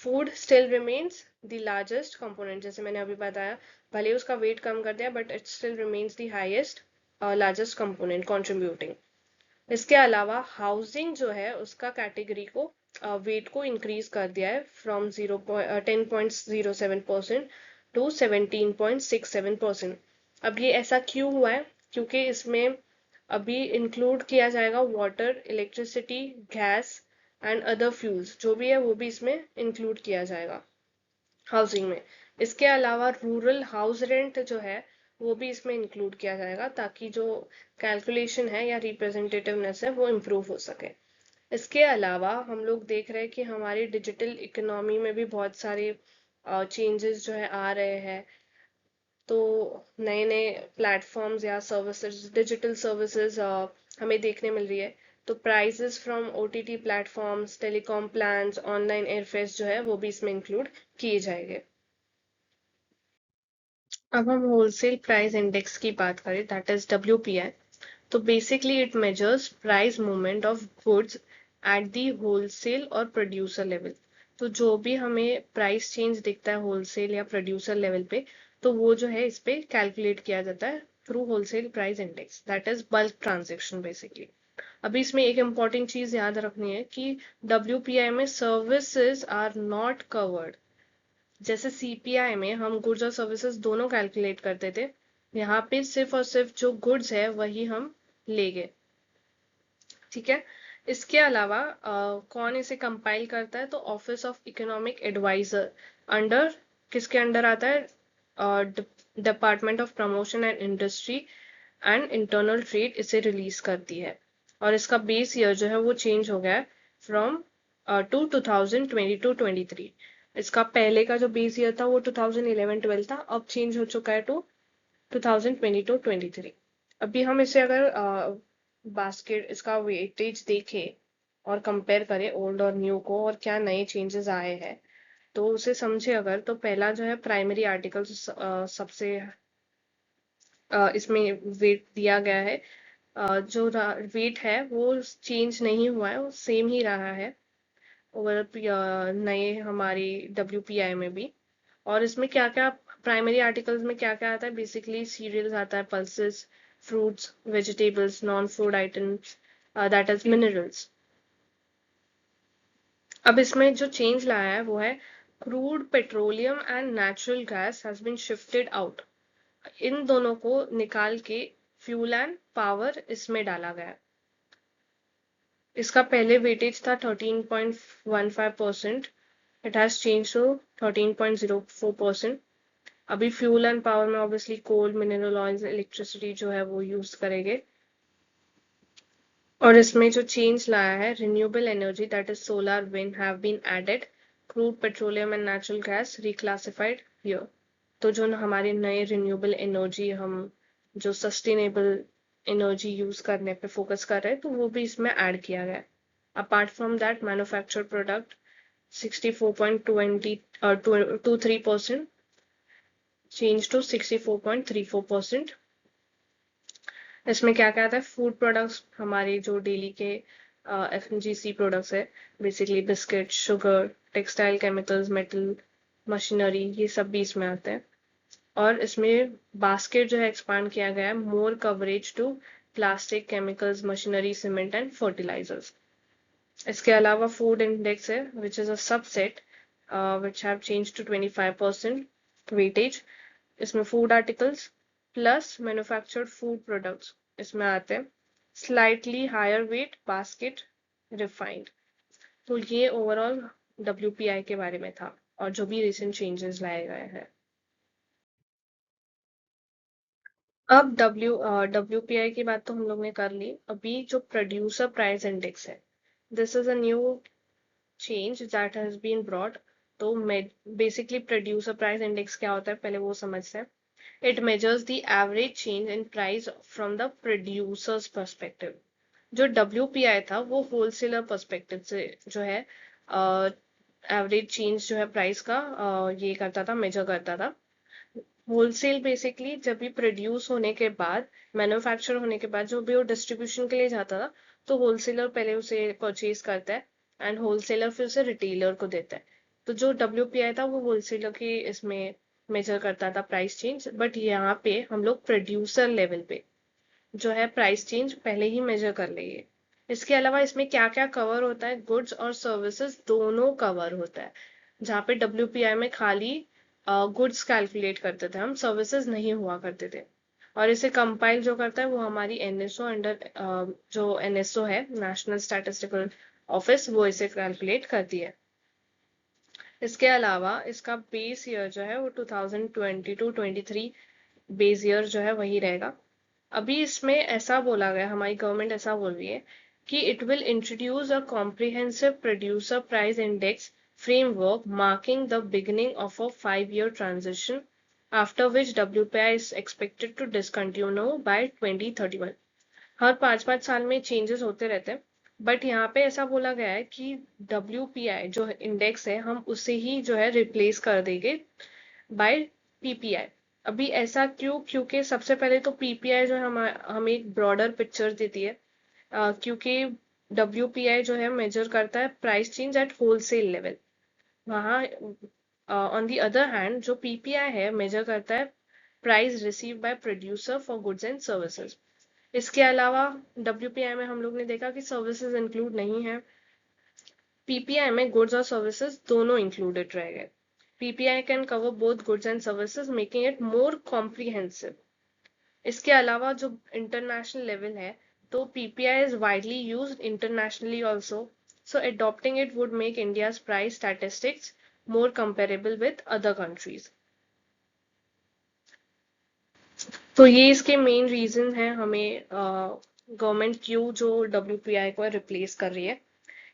Food still remains the largest component, जैसे मैंने अभी बताया, भले उसका वेट कम कर दिया but it still remains the highest largest component contributing. इसके अलावा हाउसिंग जो है उसका कैटेगरी को वेट को इंक्रीज कर दिया है फ्रॉम 10.07% टू 17.67%। अब ये ऐसा क्यों हुआ है, क्योंकि इसमें अभी इंक्लूड किया जाएगा water, electricity, gas and other fuels, जो भी है वो भी इसमें इंक्लूड किया जाएगा हाउसिंग में। इसके अलावा रूरल हाउस रेंट जो है वो भी इसमें इंक्लूड किया जाएगा, ताकि जो कैलकुलेशन है या रिप्रेजेंटेटिवनेस है वो इम्प्रूव हो सके। इसके अलावा हम लोग देख रहे हैं कि हमारी डिजिटल इकोनॉमी में भी बहुत सारे चेंजेस जो है आ रहे हैं। तो नए नए प्लेटफॉर्म्स या सर्विसेज, डिजिटल सर्विसेज हमें देखने मिल रही है। तो prices from OTT platforms, telecom plans, online airfares जो है वो भी इसमें इंक्लूड किए जाएंगे। अब हम होलसेल प्राइस इंडेक्स की बात करें, दैट इज WPI। तो basically it measures price movement of goods at the wholesale और प्रोड्यूसर लेवल। तो जो भी हमें प्राइस चेंज दिखता है होलसेल या प्रोड्यूसर लेवल पे, तो वो जो है इस पे कैलकुलेट किया जाता है through wholesale price index, that is bulk transaction basically. अभी इसमें एक इम्पॉर्टेंट चीज याद रखनी है कि WPI में सर्विसेज आर नॉट कवर्ड। जैसे CPI में हम गुड्स और सर्विसेज दोनों कैलकुलेट करते थे, यहाँ पे सिर्फ और सिर्फ जो गुड्स है वही हम ले गए। ठीक है, इसके अलावा कौन इसे कंपाइल करता है, तो office of economic adviser under, किसके अंडर आता है, department of promotion and industry and internal trade इसे रिलीज करती है। और इसका बेस ईयर जो है वो चेंज हो गया है फ्रॉम टू 2022-23। इसका पहले का जो बेस ईयर था वो 2011-12 था, अब चेंज हो चुका है टू 2022-23। अभी हम इसे अगर बास्केट इसका वेटेज देखे और कंपेयर करे ओल्ड और न्यू को और क्या नए चेंजेस आए हैं, तो उसे समझे अगर, तो पहला जो है प्राइमरी आर्टिकल्स सबसे इसमें वेट दिया गया है। जो वेट है वो चेंज नहीं हुआ है, वो सेम ही रहा है ओवर नए हमारी WPI में भी। और इसमें क्या क्या प्राइमरी आर्टिकल्स में क्या क्या आता है, बेसिकली सीरियल्स आता है, pulses, fruits, vegetables, non food items, that is minerals. अब इसमें जो चेंज लाया है वो है crude petroleum and natural gas has been shifted out. इन दोनों को निकाल के फ्यूल एंड पावर इसमें डाला गया। इसका पहले वेटेज था 13.15%, इट हैज चेंज टू 13.04%। अभी फ्यूल एंड पावर में obviously coal, mineral oils, electricity जो है वो यूज करेंगे। और इसमें जो चेंज लाया है, renewable energy that is solar, wind have been added, crude petroleum and natural gas reclassified here. तो जो हमारे नए रिन्यूएबल एनर्जी, हम जो सस्टेनेबल एनर्जी यूज करने पे फोकस कर रहे हैं, तो वो भी इसमें ऐड किया गया है। Apart from that manufactured product 64.23% change to 64.34%। इसमें क्या क्या आता है, फूड प्रोडक्ट्स, हमारे जो डेली के FMGC प्रोडक्ट्स है, basically biscuit, sugar, textile, chemicals, metal, machinery, ये सब भी इसमें आते हैं। और इसमें बास्केट जो है एक्सपांड किया गया है, more coverage to plastic, chemicals, machinery, cement and fertilisers. इसके अलावा फूड इंडेक्स है which is a subset which have change to 25% weightage. इसमें food articles plus manufactured food products इसमें आते हैं। Slightly higher weight basket refined. तो ये overall WPI के बारे में था और जो भी रिसेंट चेंजेस लाए गए हैं। अब WPI की बात तो हम लोग ने कर ली। अभी जो प्रोड्यूसर प्राइस इंडेक्स है, this is a new change that has been brought. तो बेसिकली प्रोड्यूसर प्राइस इंडेक्स क्या होता है पहले वो समझते हैं। It measures the average change in price from the producer's perspective. जो WPI था वो होलसेलर पर्सपेक्टिव से जो है एवरेज चेंज जो है प्राइस का ये करता था, मेजर करता था। होलसेल बेसिकली जब भी प्रोड्यूस होने के बाद, मैन्युफैक्चर होने के बाद, जो भी वो डिस्ट्रीब्यूशन के लिए जाता था, तो होलसेलर पहले उसे परचेज करता है एंड होलसेलर फिर उसे रिटेलर को देता है। तो जो WPI था वो होलसेलर की इसमें मेजर करता था प्राइस चेंज, बट यहाँ पे हम लोग प्रोड्यूसर लेवल पे जो है प्राइस चेंज पहले ही मेजर कर लेंगे। इसके अलावा इसमें क्या क्या कवर होता है, गुड्स और सर्विसेज दोनों कवर होता है। जहाँ पे WPI में खाली गुड्स कैलकुलेट करते थे हम, सर्विसेज नहीं हुआ करते थे। और इसे कंपाइल जो करता है वो हमारी NSO अंडर जो NSO है, नेशनल स्टैटिस्टिकल ऑफिस, वो इसे कैलकुलेट करती है। इसके अलावा इसका बेस ईयर जो है वो 2022-23 बेस ईयर जो है वही रहेगा। अभी इसमें ऐसा बोला गया, हमारी गवर्नमेंट ऐसा बोल रही है कि it will introduce a comprehensive producer price index framework marking the beginning of a 5-year transition after which WPI is expected to discontinue by 2031। हर 5-5 साल में चेंजेस होते रहते हैं, बट यहाँ पे ऐसा बोला गया है कि WPI जो इंडेक्स है हम उसे ही जो है रिप्लेस कर देंगे बाय PPI। अभी ऐसा क्यों, क्योंकि सबसे पहले तो PPI जो है हमें एक ब्रॉडर पिक्चर देती है, क्योंकि WPI जो है मेजर करता है price change at wholesale level. वहाँ ऑन दी अदर हैंड जो PPI है मेजर करता है price receive by producer for goods and services. इसके अलावा WPI में हम लोग ने देखा कि सर्विसेज इंक्लूड नहीं है, PPI में गुड्स और सर्विसेज दोनों इंक्लूडेड रह गए। PPI can cover both goods and services making it more comprehensive. इसके अलावा जो इंटरनेशनल लेवल है, तो PPI is widely used internationally also, so adopting it would make India's price statistics more comparable with other countries। तो ये इसके main reason है हमें गवर्नमेंट क्यों जो WPI को रिप्लेस कर रही है।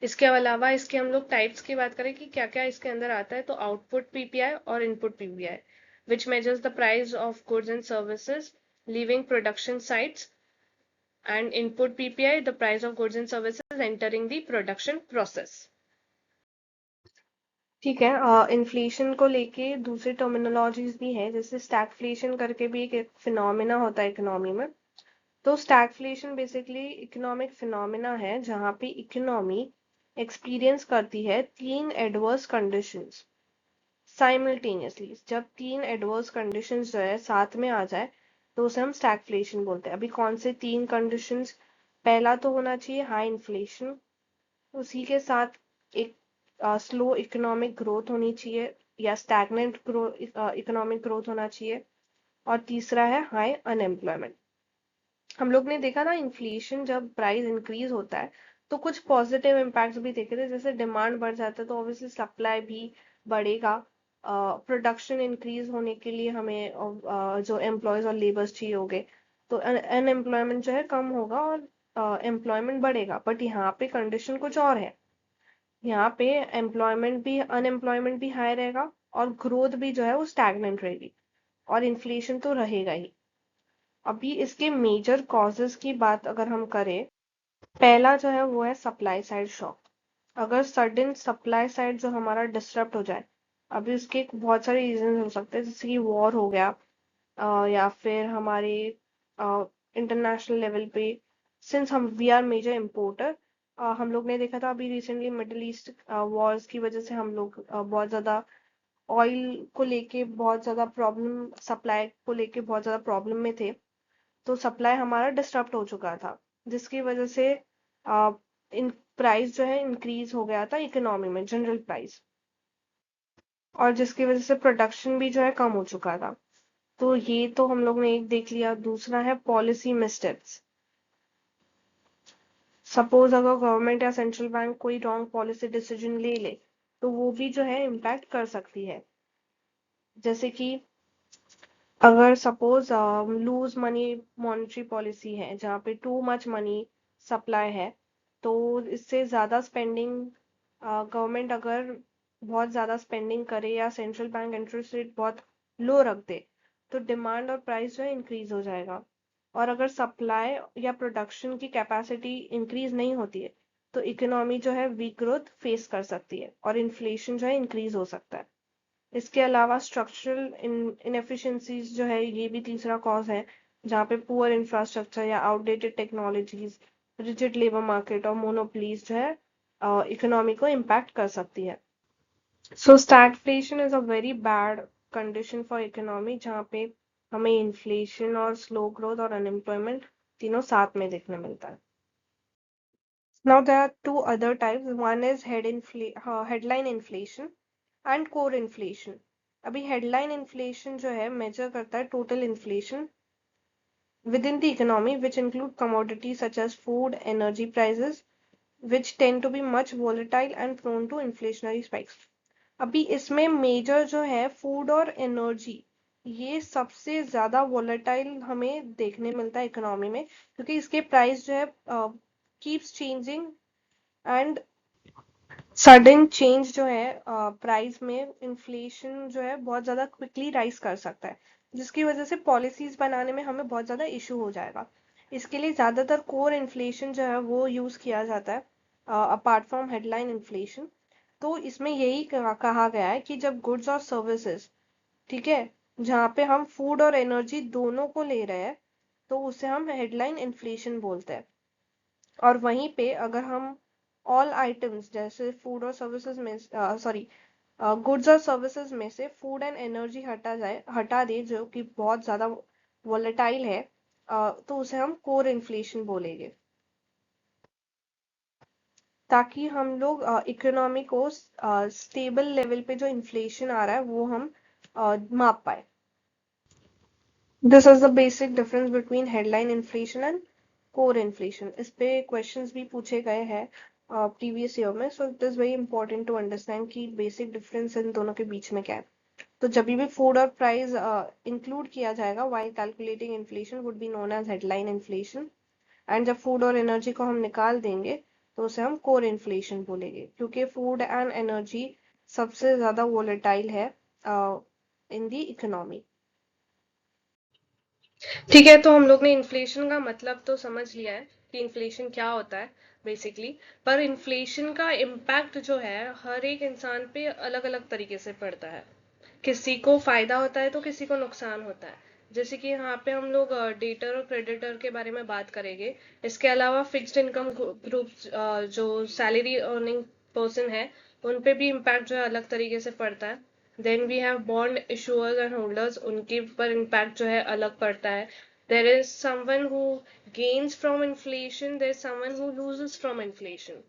इसके अलावा इसके हम लोग टाइप्स की बात करें कि क्या क्या इसके अंदर आता है, तो आउटपुट PPI और input PPI which measures the price of goods and services leaving production sites and input PPI, the price of goods and services entering the production process. ठीक है, इन्फ्लेशन को लेके दूसरी टर्मिनोलॉजीज भी है, जैसे स्टैगफ्लेशन करके भी एक फिनोमिना होता है इकोनॉमी में। तो स्टैगफ्लेशन बेसिकली इकोनॉमिक फिनोमिना है जहाँ पे इकोनॉमी एक्सपीरियंस करती है 3 एडवर्स कंडीशंस साइमल्टेनियसली। जब 3 एडवर्स कंडीशंस जो है साथ में आ जाए तो उसे हम स्टैगफ्लेशन बोलते हैं। अभी कौन से 3 कंडीशंस? पहला तो होना चाहिए हाई इन्फ्लेशन, उसी के साथ एक स्लो इकोनॉमिक ग्रोथ होनी चाहिए या स्टैग्नेंट इकोनॉमिक ग्रोथ होना चाहिए, और तीसरा है हाई अनएम्प्लॉयमेंट। हम लोग ने देखा ना, इन्फ्लेशन जब प्राइस इंक्रीज होता है तो कुछ पॉजिटिव इम्पैक्ट्स भी देखे थे, जैसे डिमांड बढ़ जाता है तो ऑब्वियसली सप्लाई भी बढ़ेगा। प्रोडक्शन इंक्रीज होने के लिए हमें जो एम्प्लॉयज और लेबर्स चाहिए होंगे, तो अनएम्प्लॉयमेंट जो है कम होगा और एम्प्लॉयमेंट बढ़ेगा। बट यहाँ पे कंडीशन कुछ और है, यहाँ पे एम्प्लॉयमेंट भी अनएम्प्लॉयमेंट भी हाई रहेगा और ग्रोथ भी जो है वो स्टैग्नेंट रहेगी, और इन्फ्लेशन तो रहेगा ही। अभी इसके मेजर कॉजेस की बात अगर हम करें, पहला जो है वो है सप्लाई साइड शॉक। अगर सडन सप्लाई साइड जो हमारा डिस्टर्ब हो जाए, अभी उसके बहुत सारे रीजन हो सकते हैं, जैसे कि वॉर हो गया, या फिर हमारे इंटरनेशनल लेवल पे, सिंस हम वी आर मेजर इम्पोर्टर, हम लोग ने देखा था अभी रिसेंटली मिडिल ईस्ट वॉर्स की वजह से हम लोग बहुत ज़्यादा ऑयल को लेके बहुत ज़्यादा प्रॉब्लम, सप्लाई को लेके बहुत ज़्यादा प्रॉब्लम में थे। तो सप्लाई हमारा डिस्टर्ब हो चुका था, जिसकी वजह से इन प्राइस जो है इंक्रीज हो गया था इकोनॉमी में, जनरल प्राइस, और जिसकी वजह से प्रोडक्शन भी जो है कम हो चुका था। तो ये तो हम लोग ने एक देख लिया। दूसरा है पॉलिसी मिसस्टेप्स। सपोज अगर गवर्नमेंट या सेंट्रल बैंक कोई रॉन्ग पॉलिसी डिसीजन ले ले तो वो भी जो है इम्पैक्ट कर सकती है। जैसे कि अगर suppose lose money monetary policy है जहाँ पे टू मच मनी सप्लाई है, तो इससे ज़्यादा स्पेंडिंग, गवर्नमेंट अगर बहुत ज़्यादा स्पेंडिंग करे या सेंट्रल बैंक इंटरेस्ट रेट बहुत लो रख दे, तो डिमांड और प्राइस जो है इंक्रीज हो जाएगा। और अगर सप्लाई या प्रोडक्शन की कैपेसिटी इंक्रीज नहीं होती है तो इकोनॉमी जो है वीक ग्रोथ फेस कर सकती है और इन्फ्लेशन जो है इंक्रीज हो सकता है। इसके अलावा स्ट्रक्चरल इनएफिशिएंसीज जो है, ये भी तीसरा कॉज है, जहाँ पे पुअर इंफ्रास्ट्रक्चर या outdated technologies, rigid labour market और मोनोपोलीज जो है इकोनॉमी को इम्पैक्ट कर सकती है। So stagflation is a very bad condition for economy, जहाँ पे हमें इन्फ्लेशन और स्लो ग्रोथ और अनएम्प्लॉयमेंट तीनों साथ में देखने मिलता है। Now there are two other types. One is headline inflation and core inflation. अभी headline inflation जो है measure करता है total inflation within the economy, which include commodities such as food, energy prices, which tend to be much volatile and prone to inflationary spikes. अभी इसमें major जो है food और एनर्जी, ये सबसे ज्यादा वोलेटाइल हमें देखने मिलता है इकोनॉमी में, क्योंकि इसके प्राइस जो है keeps changing, and sudden change जो है प्राइस में, इन्फ्लेशन जो है बहुत ज्यादा क्विकली राइज कर सकता है, जिसकी वजह से पॉलिसीज बनाने में हमें बहुत ज्यादा इशू हो जाएगा। इसके लिए ज्यादातर कोर इन्फ्लेशन जो है वो यूज किया जाता है अपार्ट फ्रॉम हेडलाइन इन्फ्लेशन। तो इसमें यही कहा गया है कि जब गुड्स और सर्विसेज, ठीक है, जहाँ पे हम फूड और एनर्जी दोनों को ले रहे हैं, तो उसे हम हेडलाइन इन्फ्लेशन बोलते हैं। और वहीं पे अगर हम ऑल आइटम्स जैसे फूड और सर्विसेज में, सॉरी, गुड्स और सर्विसेज में से फूड एंड एनर्जी हटा दे जो कि बहुत ज्यादा वोलेटाइल है, तो उसे हम कोर इन्फ्लेशन बोलेंगे, ताकि हम लोग इकोनॉमी को स्टेबल लेवल पे जो इन्फ्लेशन आ रहा है वो हम माप पाए। This is the basic difference between headline inflation and core inflation. इस पे क्वेश्चंस भी पूछे गए हैं प्रीवियस ईयर में, so it is very important to understand कि बेसिक डिफरेंस इन दोनों के बीच में क्या है। तो जब भी फूड और प्राइस इंक्लूड किया जाएगा while calculating inflation would be known as headline inflation, and जब फूड और एनर्जी को हम निकाल देंगे तो उसे हम कोर इन्फ्लेशन बोलेंगे, क्योंकि फूड एंड एनर्जी सबसे ज्यादा वोलेटाइल है इन द इकोनॉमी। ठीक है, तो हम लोग ने इन्फ्लेशन का मतलब तो समझ लिया है कि इन्फ्लेशन क्या होता है बेसिकली। पर इन्फ्लेशन का इम्पैक्ट जो है हर एक इंसान पे अलग अलग तरीके से पड़ता है। किसी को फायदा होता है तो किसी को नुकसान होता है। जैसे कि यहाँ पे हम लोग डेटर और क्रेडिटर के बारे में बात करेंगे। इसके अलावा फिक्स्ड इनकम ग्रुप जो सैलरी अर्निंग पर्सन है उन पे भी इम्पैक्ट जो है अलग तरीके से पड़ता है। Then we have bond issuers and holders, उनके पर इम्पैक्ट जो है अलग पड़ता है। There is someone who gains from inflation, there is someone who loses from inflation.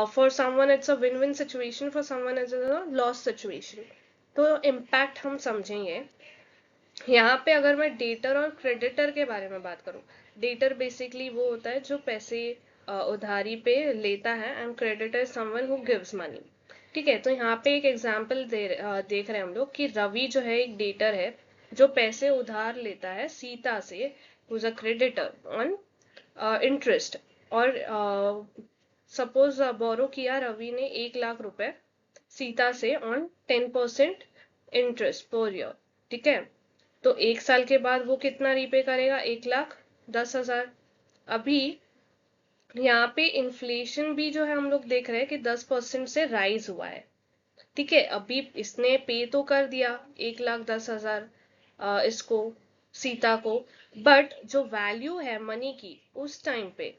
For someone it's a win-win situation, for someone it's a loss situation. तो impact हम समझेंगे। यहाँ पे अगर मैं डेटर और क्रेडिटर के बारे में बात करूँ, डेटर बेसिकली वो होता है जो पैसे उधारी पे लेता है, and creditor someone who gives money. ठीक है, तो यहाँ पे एक एग्जांपल देख रहे हैं हम लोग कि रवि जो है एक डेटर है जो पैसे उधार लेता है सीता से, who is a creditor on interest. और सपोज बोरो किया रवि ने 1 लाख रुपए सीता से ऑन 10% इंटरेस्ट पर ईयर। ठीक है, तो 1 साल के बाद वो कितना रीपे करेगा? 1,10,000। अभी यहाँ पे इन्फ्लेशन भी जो है हम लोग देख रहे हैं कि 10% से राइज हुआ है। ठीक है, अभी इसने पे तो कर दिया 1,10,000 इसको, सीता को, बट जो वैल्यू है मनी की उस टाइम पे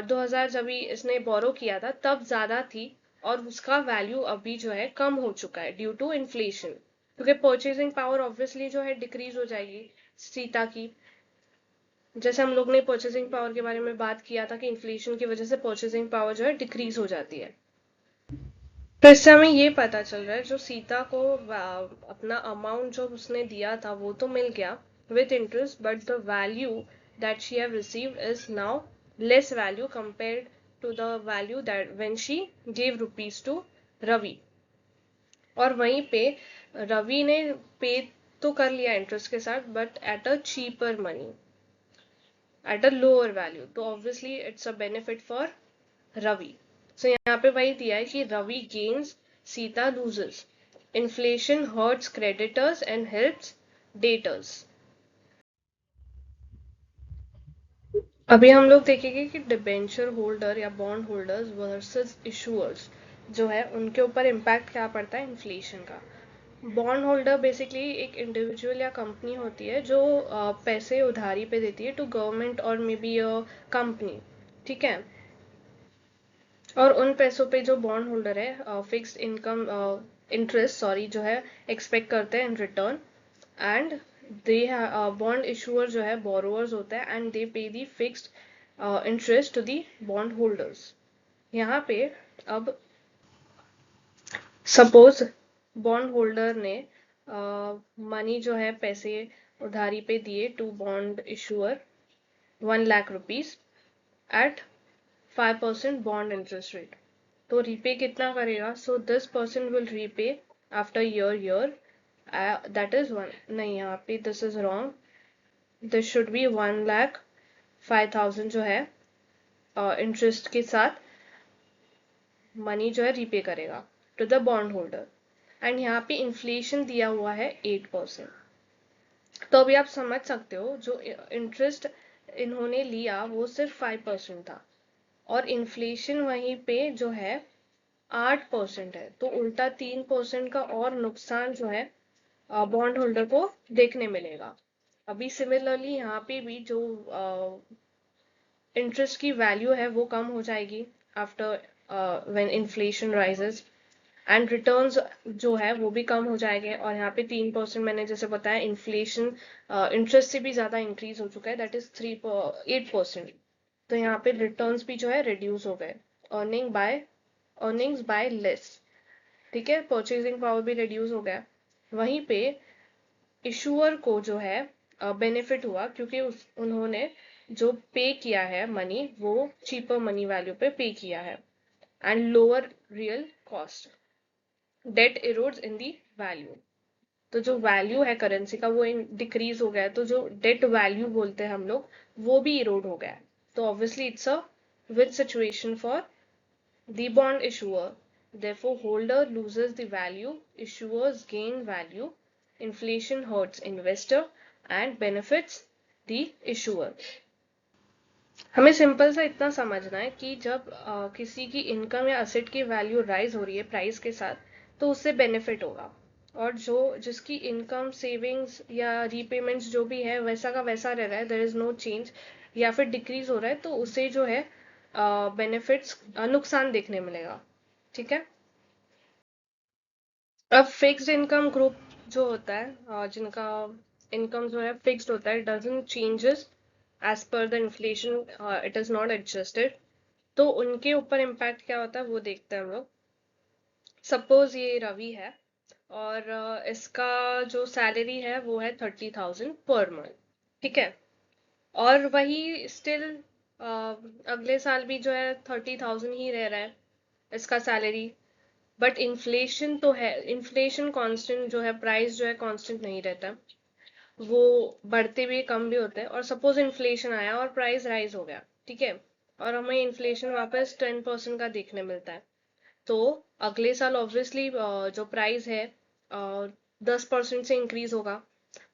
2000 जब भी इसने बोरो किया था तब ज्यादा थी, और उसका वैल्यू अभी जो है कम हो चुका है ड्यू टू इन्फ्लेशन, क्योंकि परचेजिंग पावर ऑब्वियसली जो है डिक्रीज हो जाएगी सीता की। जैसे हम लोग ने परचेजिंग पावर के बारे में बात किया था कि इन्फ्लेशन की वजह से परचेजिंग पावर जो है डिक्रीज हो जाती है। तो इससे हमें ये पता चल रहा है जो सीता को अपना अमाउंट जो उसने दिया था वो तो मिल गया with interest, but the value that she have received is now less value compared to the value that when she gave rupees to Ravi. और वहीं पे रवि ने पे तो कर लिया इंटरेस्ट के साथ, but at a cheaper money, at a lower value, तो obviously it's a benefit for Ravi. So यहाँ पे वही दिया है कि Ravi gains, Sita loses, inflation hurts creditors and helps debtors. अभी हम लोग देखेंगे कि डिबेंचर होल्डर या बॉन्ड होल्डर्स वर्सेस इशूअर्स जो है उनके ऊपर इम्पैक्ट क्या पड़ता है इन्फ्लेशन का। बॉन्ड होल्डर बेसिकली एक इंडिविजुअल या कंपनी होती है जो पैसे उधारी पे देती है टू गवर्नमेंट और मे बी अ कंपनी। ठीक है, और उन पैसों पे जो बॉन्ड होल्डर है फिक्स्ड इनकम इंटरेस्ट सॉरी जो है एक्सपेक्ट करते हैं in return, and they bond issuer जो है बोरोअर्स होता है and they pay the fixed interest to the bond holders. यहाँ पे अब सपोज बॉन्ड होल्डर ने मनी जो है पैसे उधारी पे दिए to bond issuer 1 lakh rupees at 5% bond interest rate. तो रीपे कितना करेगा? So this person will repay after year that is one, नहीं यहाँ पे this is wrong, this should be 1,05,000 जो है इंटरेस्ट के साथ मनी जो है रीपे करेगा to the bond holder, and यहाँ पे इन्फ्लेशन दिया हुआ है 8%। तो अभी आप समझ सकते हो जो इंटरेस्ट इन्होंने लिया वो सिर्फ 5% था, और इन्फ्लेशन वहीं पे जो है 8% है, तो उल्टा 3% का और नुकसान जो है बॉन्ड होल्डर को देखने मिलेगा। अभी सिमिलरली यहाँ पे भी जो इंटरेस्ट की वैल्यू है वो कम हो जाएगी after when inflation rises, and returns जो है वो भी कम हो जाएंगे। और यहाँ पे 3% मैंने जैसे बताया इन्फ्लेशन इंटरेस्ट से भी ज्यादा इंक्रीज हो चुका है, दैट इज 8%। तो यहाँ पे रिटर्न्स भी जो है रिड्यूस हो गए, earning by earnings by less. ठीक है, परचेजिंग पावर भी रिड्यूस हो गया। वहीं पे इशूअर को जो है बेनिफिट हुआ क्योंकि उन्होंने जो पे किया है मनी वो चीपर मनी वैल्यू पे पे किया है, and lower real cost. Debt erodes in the value, तो जो वैल्यू है करेंसी का वो डिक्रीज हो गया है, तो जो डेट वैल्यू बोलते हैं हम लोग वो भी इरोड हो गया है। तो obviously it's a with situation for the bond issuer. Therefore, holder loses the value, issuers gain value, inflation hurts investor, and benefits the issuer. हमें सिंपल सा इतना समझना है कि जब किसी की इनकम या असेट की वैल्यू राइज हो रही है प्राइस के साथ, तो उससे बेनिफिट होगा, और जिसकी इनकम सेविंग्स या रीपेमेंट्स जो भी है वैसा का वैसा रह रहा है, देयर इज नो चेंज, या फिर डिक्रीज हो रहा है, तो उसे जो है बेनिफिट्स नुकसान देखने मिलेगा। ठीक है। अब फिक्स्ड इनकम ग्रुप जो होता है, जिनका इनकम जो है फिक्स्ड होता है, doesn't changes as per the inflation, it is not adjusted, तो उनके ऊपर इम्पैक्ट क्या होता है वो देखते हैं हम लोग। सपोज ये रवि है, और इसका जो सैलरी है वो है 30,000 पर मंथ। ठीक है। और वही स्टिल अगले साल भी जो है 30,000 ही रह रहा है इसका सैलरी, बट इन्फ्लेशन तो है, इन्फ्लेशन कांस्टेंट जो है, प्राइस जो है कांस्टेंट नहीं रहता, वो बढ़ते भी कम भी होते हैं। और सपोज इन्फ्लेशन आया और प्राइस राइज हो गया, ठीक है, और हमें इन्फ्लेशन वापस 10% का देखने मिलता है, तो अगले साल ऑब्वियसली जो प्राइस है 10% से इंक्रीज होगा,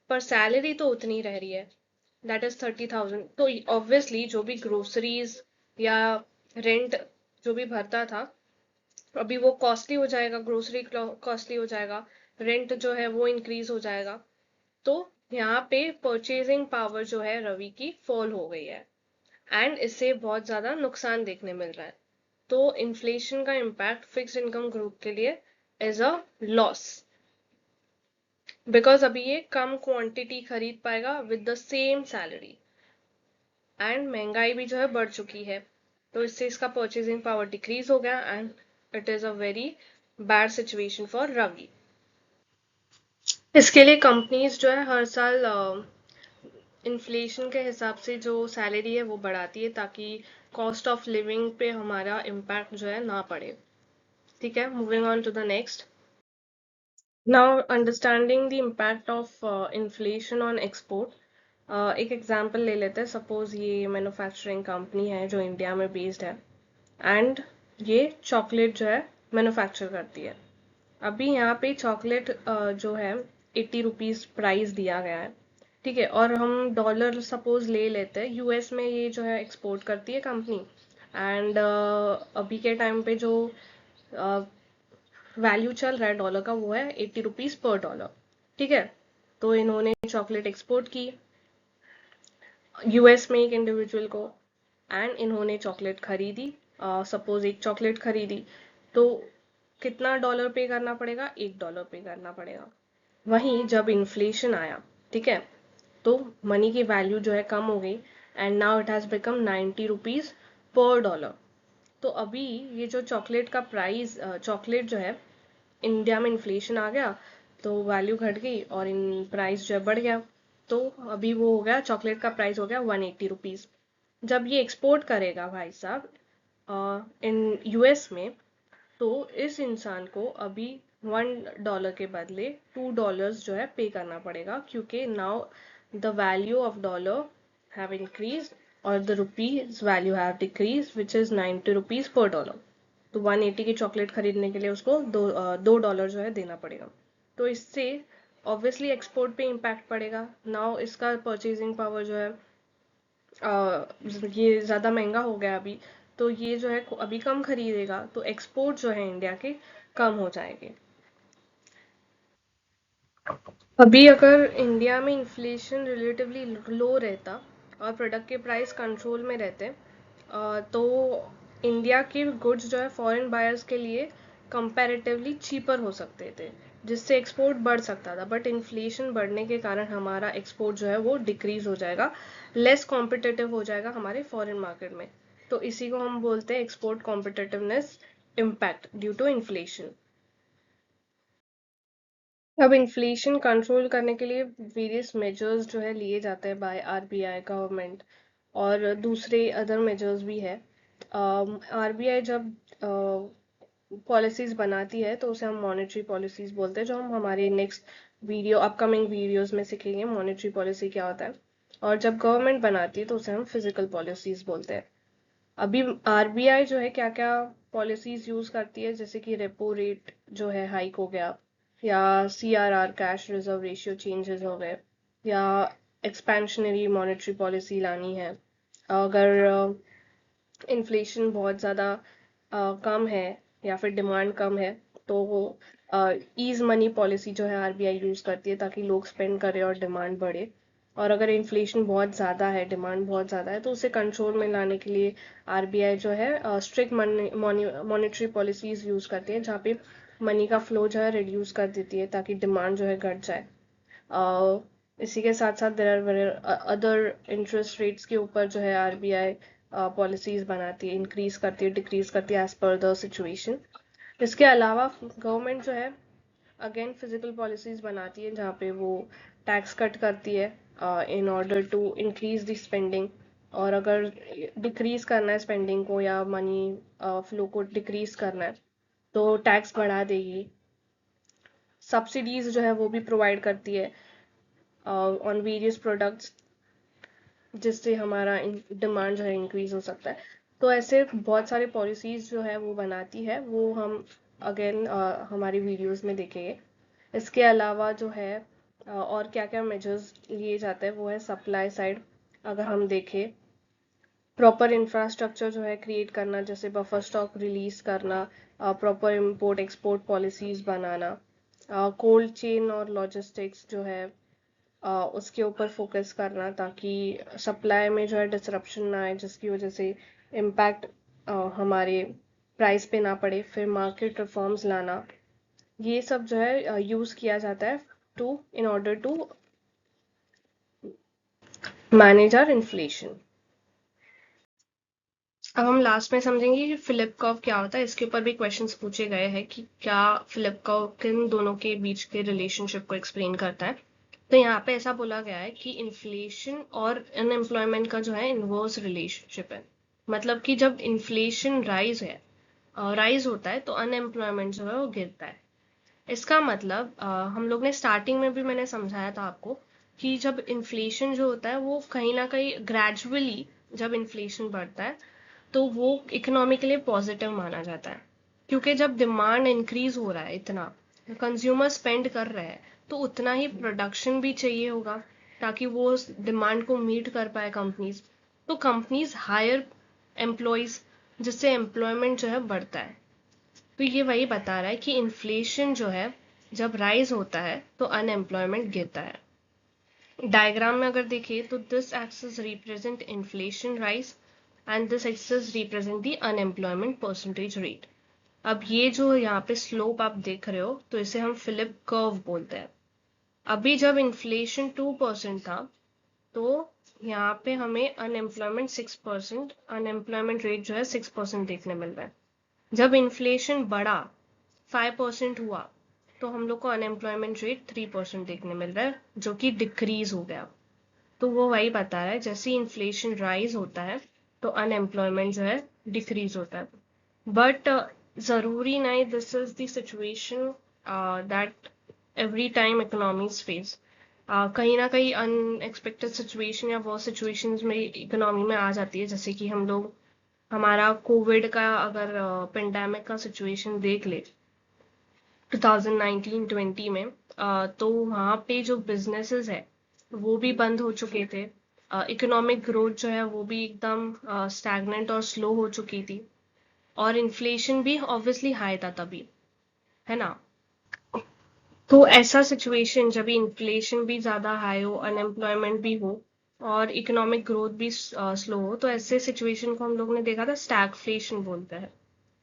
पर सैलरी तो उतनी रह रही है, दैट इज 30,000। तो ऑब्वियसली जो भी ग्रोसरीज या रेंट जो भी भरता था, अभी वो कॉस्टली हो जाएगा, ग्रोसरी कॉस्टली हो जाएगा, रेंट जो है वो इंक्रीज हो जाएगा, तो यहाँ पे परचेजिंग पावर जो है रवि की फॉल हो गई है, एंड इससे बहुत ज्यादा नुकसान देखने मिल रहा है। तो इन्फ्लेशन का इम्पैक्ट फिक्स्ड इनकम ग्रुप के लिए इज अ लॉस, बिकॉज अभी ये कम क्वांटिटी खरीद पाएगा with the same salary, and महंगाई भी जो है बढ़ चुकी है, तो इससे इसका परचेजिंग पावर डिक्रीज हो गया, and it is a very bad situation for Ravi. इसके लिए कंपनीज जो है हर साल इन्फ्लेशन के हिसाब से जो सैलरी है वो बढ़ाती है, ताकि कॉस्ट ऑफ लिविंग पे हमारा इम्पैक्ट जो है ना पड़े। ठीक है, moving on to the next. Now understanding the impact of inflation on export. एक एग्जांपल ले लेते हैं। सपोज ये मैन्युफैक्चरिंग कंपनी है जो इंडिया में बेस्ड है, एंड ये चॉकलेट जो है मैन्युफैक्चर करती है। अभी यहाँ पे चॉकलेट जो है 80 रुपीज़ प्राइस दिया गया है, ठीक है, और हम डॉलर सपोज ले लेते हैं, यूएस में ये जो है एक्सपोर्ट करती है कंपनी, एंड अभी के टाइम पे जो वैल्यू चल रहा है डॉलर का वो है 80 रुपीज़ पर डॉलर। ठीक है, तो इन्होंने चॉकलेट एक्सपोर्ट की यूएस में एक इंडिविजुअल को, एंड इन्होंने चॉकलेट खरीदी, सपोज एक चॉकलेट खरीदी, तो कितना डॉलर पे करना पड़ेगा, $1 पे करना पड़ेगा। वहीं जब इन्फ्लेशन आया, ठीक है, तो मनी की वैल्यू जो है कम हो गई, and now it has become 90 rupees per dollar. तो अभी ये जो चॉकलेट का प्राइस, चॉकलेट जो है, इंडिया में इन्फ्लेशन आ गया तो वैल्यू घट गई और इन प्राइस जो है बढ़ गया, तो अभी वो हो गया, चॉकलेट का प्राइस हो गया 180 रुपीज़। जब ये एक्सपोर्ट करेगा भाई साहब इन यूएस में, तो इस इंसान को अभी $1 के बदले $2 जो है पे करना पड़ेगा, क्योंकि now the value of dollar have increase और the rupee's value have decrease, which is 90 rupees per dollar. तो 180 की चॉकलेट खरीदने के लिए उसको $2 जो है देना पड़ेगा। तो इससे ऑब्वियसली एक्सपोर्ट पे इम्पैक्ट पड़ेगा। नाउ इसका परचेजिंग पावर जो है ये ज़्यादा महंगा हो गया अभी, तो ये जो है अभी कम खरीदेगा, तो एक्सपोर्ट जो है इंडिया के कम हो जाएंगे। अभी अगर इंडिया में इन्फ्लेशन रिलेटिवली लो रहता और प्रोडक्ट के प्राइस कंट्रोल में रहते, तो इंडिया के गुड्स जो है फॉरेन बायर्स के लिए कंपैरेटिवली चीपर हो सकते थे, जिससे एक्सपोर्ट बढ़ सकता था। बट इन्फ्लेशन बढ़ने के कारण हमारा एक्सपोर्ट जो है वो डिक्रीज हो जाएगा, लेस कॉम्पिटिटिव हो जाएगा हमारे फॉरेन मार्केट में। तो इसी को हम बोलते हैं export competitiveness impact due to inflation. अब इन्फ्लेशन कंट्रोल करने के लिए वेरियस मेजर्स जो है लिए जाते हैं बाय आरबीआई गवर्नमेंट, और दूसरे अदर मेजर्स भी है। आरबीआई जब पॉलिसीज बनाती है तो उसे हम मॉनेटरी पॉलिसीज बोलते हैं, जो हम हमारे नेक्स्ट अपकमिंग वीडियोस में सीखेंगे मॉनेटरी पॉलिसी क्या होता है। और जब गवर्नमेंट बनाती है तो उसे हम फिजिकल पॉलिसीज बोलते हैं। अभी आरबीआई जो है क्या क्या पॉलिसीज यूज करती है, जैसे कि रेपो रेट जो है हाइक हो गया, या CRR cash reserve ratio changes हो गए, या एक्सपेंशनरी मॉनेटरी पॉलिसी लानी है। अगर इन्फ्लेशन बहुत ज़्यादा कम है या फिर डिमांड कम है तो ईज मनी पॉलिसी जो है आरबीआई यूज़ करती है ताकि लोग स्पेंड करें और डिमांड बढ़े। और अगर इन्फ्लेशन बहुत ज़्यादा है, डिमांड बहुत ज़्यादा है, तो उसे कंट्रोल में लाने के लिए आरबीआई जो है स्ट्रिक्ट मॉनेटरी पॉलिसीज़ यूज़ करती है, जहाँ पे मनी का फ्लो जो है रिड्यूस कर देती है ताकि डिमांड जो है घट जाए। इसी के साथ साथ there are other interest rates के ऊपर जो है आरबीआई पॉलिसीज बनाती है, इंक्रीज करती है, डिक्रीज करती है एज पर द सिचुएशन। इसके अलावा गवर्नमेंट जो है अगेन फिजिकल पॉलिसीज बनाती है जहाँ पे वो टैक्स कट करती है in order to increase the spending. और अगर डिक्रीज करना है स्पेंडिंग को या मनी फ्लो को डिक्रीज करना है तो टैक्स बढ़ा देगी। सब्सिडीज जो है वो भी प्रोवाइड करती है ऑन वेरियस प्रोडक्ट्स, जिससे हमारा डिमांड जो है इंक्रीज हो सकता है। तो ऐसे बहुत सारे पॉलिसीज जो है वो बनाती है, वो हम अगेन हमारी वीडियोस में देखेंगे। इसके अलावा जो है और क्या क्या मेजर्स लिए जाते हैं वो है सप्लाई साइड। अगर हम देखें, प्रॉपर इंफ्रास्ट्रक्चर जो है क्रिएट करना, जैसे बफर स्टॉक रिलीज करना, प्रॉपर इंपोर्ट एक्सपोर्ट पॉलिसीज बनाना, कोल्ड चेन और लॉजिस्टिक्स जो है उसके ऊपर फोकस करना ताकि सप्लाई में जो है डिसरप्शन ना आए, जिसकी वजह से इम्पैक्ट हमारे प्राइस पे ना पड़े। फिर मार्केट रिफॉर्म्स लाना, ये सब जो है यूज़ किया जाता है to in order to manage our inflation. अब हम लास्ट में समझेंगे कि फिलिप कर्व क्या होता है। इसके ऊपर भी क्वेश्चंस पूछे गए हैं कि क्या फिलिप कर्व किन दोनों के बीच के रिलेशनशिप को एक्सप्लेन करता है। तो यहाँ पे ऐसा बोला गया है कि इन्फ्लेशन और अनएम्प्लॉयमेंट का जो है इनवर्स रिलेशनशिप है। मतलब कि जब इन्फ्लेशन राइज होता है तो अनएम्प्लॉयमेंट जो है वो गिरता है। इसका मतलब हम लोग ने स्टार्टिंग में भी मैंने समझाया था आपको कि जब इन्फ्लेशन जो होता है वो कहीं ना कहीं ग्रेजुअली जब इन्फ्लेशन बढ़ता है तो वो इकोनॉमी के लिए पॉजिटिव माना जाता है, क्योंकि जब डिमांड इंक्रीज हो रहा है, इतना कंज्यूमर स्पेंड कर रहे हैं, तो उतना ही प्रोडक्शन भी चाहिए होगा ताकि वो उस डिमांड को मीट कर पाए कंपनीज। तो कंपनीज हायर एम्प्लॉयज, जिससे एम्प्लॉयमेंट जो है बढ़ता है। तो ये वही बता रहा है कि इन्फ्लेशन जो है जब राइज होता है तो अनएम्प्लॉयमेंट गिरता है। डायग्राम में अगर देखिए तो this axis represent inflation rise and this axis represent the unemployment percentage rate. अब ये जो यहाँ पे स्लोप आप देख रहे हो तो इसे हम फिलिप कर्व बोलते हैं। अभी जब इन्फ्लेशन 2% था तो यहाँ पे हमें अनएम्प्लॉयमेंट 6%, अनएम्प्लॉयमेंट रेट जो है 6% देखने मिल रहा है। जब इन्फ्लेशन बढ़ा 5% हुआ तो हम लोग को अनएम्प्लॉयमेंट रेट 3% देखने मिल रहा है, जो कि डिक्रीज हो गया। तो वो वही बता रहा है जैसे इन्फ्लेशन राइज होता है तो अनएम्प्लॉयमेंट जो है डिक्रीज होता है। बट ज़रूरी नहीं this is the situation that every time economies face. कहीं ना कहीं अनएक्सपेक्टेड सिचुएशन या वो सिचुएशंस में इकोनॉमी में आ जाती है, जैसे कि हम लोग हमारा कोविड का अगर पेंडेमिक का सिचुएशन देख ले 2019-20 में, तो वहाँ पे जो बिजनेसेस है वो भी बंद हो चुके थे। इकोनॉमिक ग्रोथ जो है वो भी एकदम स्टैग्नेंट और स्लो हो चुकी थी, और इन्फ्लेशन भी ऑब्वियसली हाई था तभी, है ना। तो ऐसा सिचुएशन जब इन्फ्लेशन भी ज़्यादा हाई हो, अनएम्प्लॉयमेंट भी हो और इकोनॉमिक ग्रोथ भी स्लो हो, तो ऐसे सिचुएशन को हम लोग ने देखा था स्टैगफ्लेशन बोलते हैं।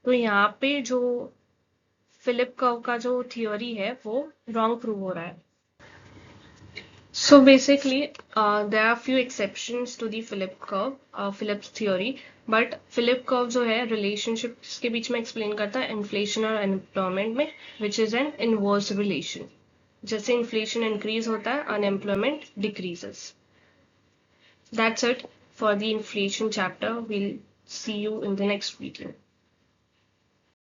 तो यहाँ पे जो फिलिप कर्व का जो थियोरी है वो रॉन्ग प्रूव हो रहा है। So basically, there are few exceptions to the Philip curve, Phillips theory, but Philip curve जो है relationships के बीच में explain करता है inflation और unemployment में, which is an inverse relation. जैसे inflation increase होता है, unemployment decreases. That's it for the inflation chapter. We'll see you in the next video.